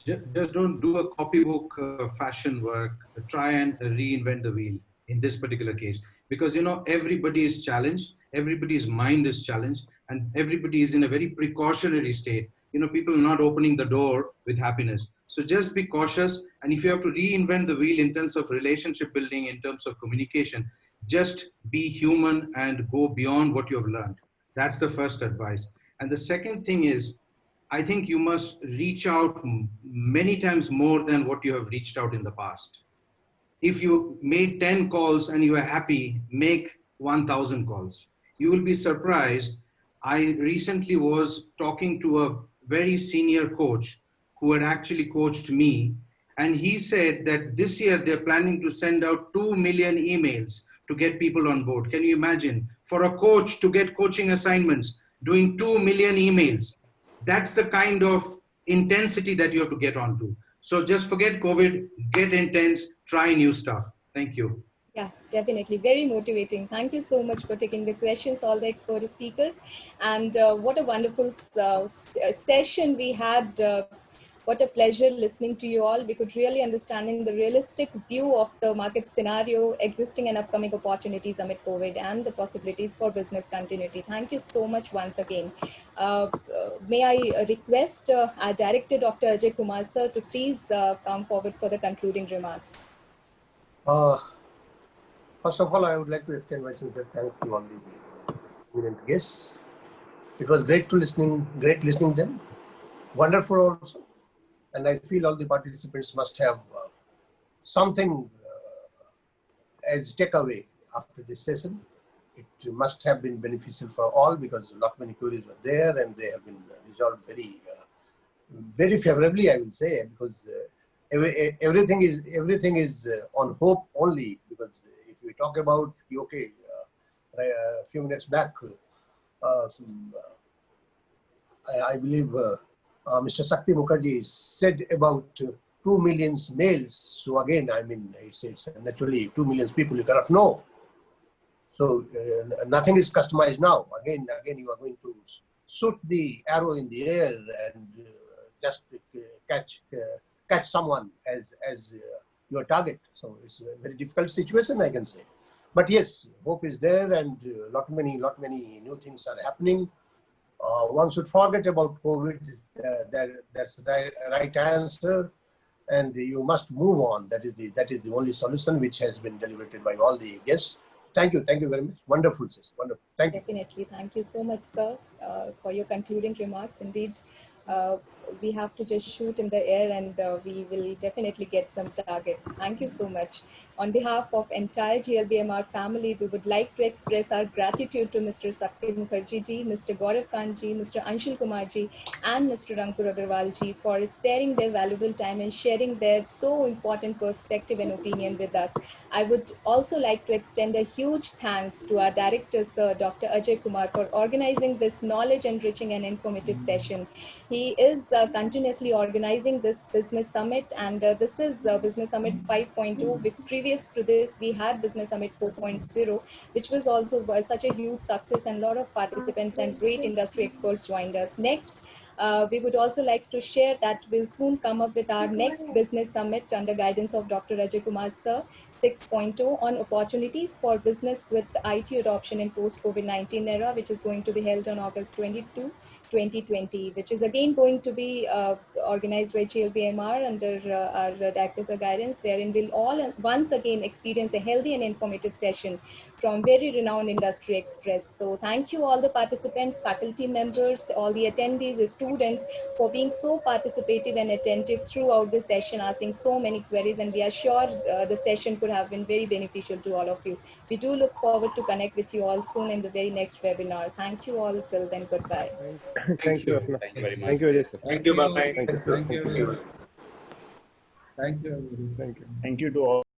just don't do a copybook fashion work. Try and reinvent the wheel in this particular case, because everybody is challenged, everybody's mind is challenged, and everybody is in a very precautionary state. People are not opening the door with happiness. So just be cautious, and if you have to reinvent the wheel in terms of relationship building, in terms of communication, just be human and go beyond what you have learned. That's the first advice. And the second thing is, I think you must reach out many times more than what you have reached out in the past. If you made 10 calls and you are happy, make 1,000 calls. You will be surprised. I recently was talking to a very senior coach who had actually coached me, and he said that this year they're planning to send out 2 million emails to get people on board. Can you imagine? For a coach to get coaching assignments, doing 2 million emails, that's the kind of intensity that you have to get onto. So just forget COVID, get intense, try new stuff. Thank you. Yeah, definitely. Very motivating. Thank you so much for taking the questions, all the expert speakers. And what a wonderful session we had. What a pleasure listening to you all. We could really understanding the realistic view of the market scenario, existing and upcoming opportunities amid COVID, and the possibilities for business continuity. Thank you so much once again. May I request our director, Dr. Ajay Kumar sir, to please come forward for the concluding remarks. First of all, I would like to extend my sincere thanks to all the eminent guests. It was great listening them. Wonderful also. And I feel all the participants must have something as takeaway after this session. It must have been beneficial for all because a lot many queries were there and they have been resolved very favorably, I will say, because everything is on hope only. Because if we talk about a few minutes back, I believe Mr. Sakti Mukherjee said about 2 million mails. So again, I mean, it's naturally 2 million people you cannot know. So nothing is customized now. Again, you are going to shoot the arrow in the air and just catch someone as your target. So it's a very difficult situation, I can say. But yes, hope is there, and lot many new things are happening. One should forget about COVID. That's the right answer, and you must move on. That is the only solution which has been deliberated by all the guests. Thank you very much. Wonderful, sis. Wonderful. Thank you. Definitely. Thank you so much, sir, for your concluding remarks. Indeed, we have to just shoot in the air, and we will definitely get some target. Thank you so much. On behalf of entire GLBMR family, we would like to express our gratitude to Mr. Sakti Mukherjee ji, Mr. Gaurav Khan ji, Mr. Anshul Kumar ji, and Mr. Rankur Agarwal ji for sparing their valuable time and sharing their so important perspective and opinion with us. I would also like to extend a huge thanks to our director, Sir Dr. Ajay Kumar, for organizing this knowledge enriching and informative session. He is continuously organizing this business summit, and this is Business Summit 5.0. Previous to this, we had Business Summit 4.0, which was also such a huge success, and a lot of participants and great industry experts joined us. Next, we would also like to share that we'll soon come up with our next business summit under guidance of Dr. Ajay Kumar sir, 6.0 on opportunities for business with IT adoption in post-COVID-19 era, which is going to be held on August 22, 2020, which is again going to be organized by GLBMR under our director's guidance, wherein we'll all once again experience a healthy and informative session from very renowned industry experts. So thank you all the participants, faculty members, all the attendees, students for being so participative and attentive throughout the session, asking so many queries, and we are sure the session could have been very beneficial to all of you. We do look forward to connect with you all soon in the very next webinar. Thank you all. Till then, goodbye. Thank you, Apna. Thank you very Thank much. you, Ajay sir. Thank you. Bye. Thank you. Thank you. Thank you. Thank you. Thank you. Thank you to all.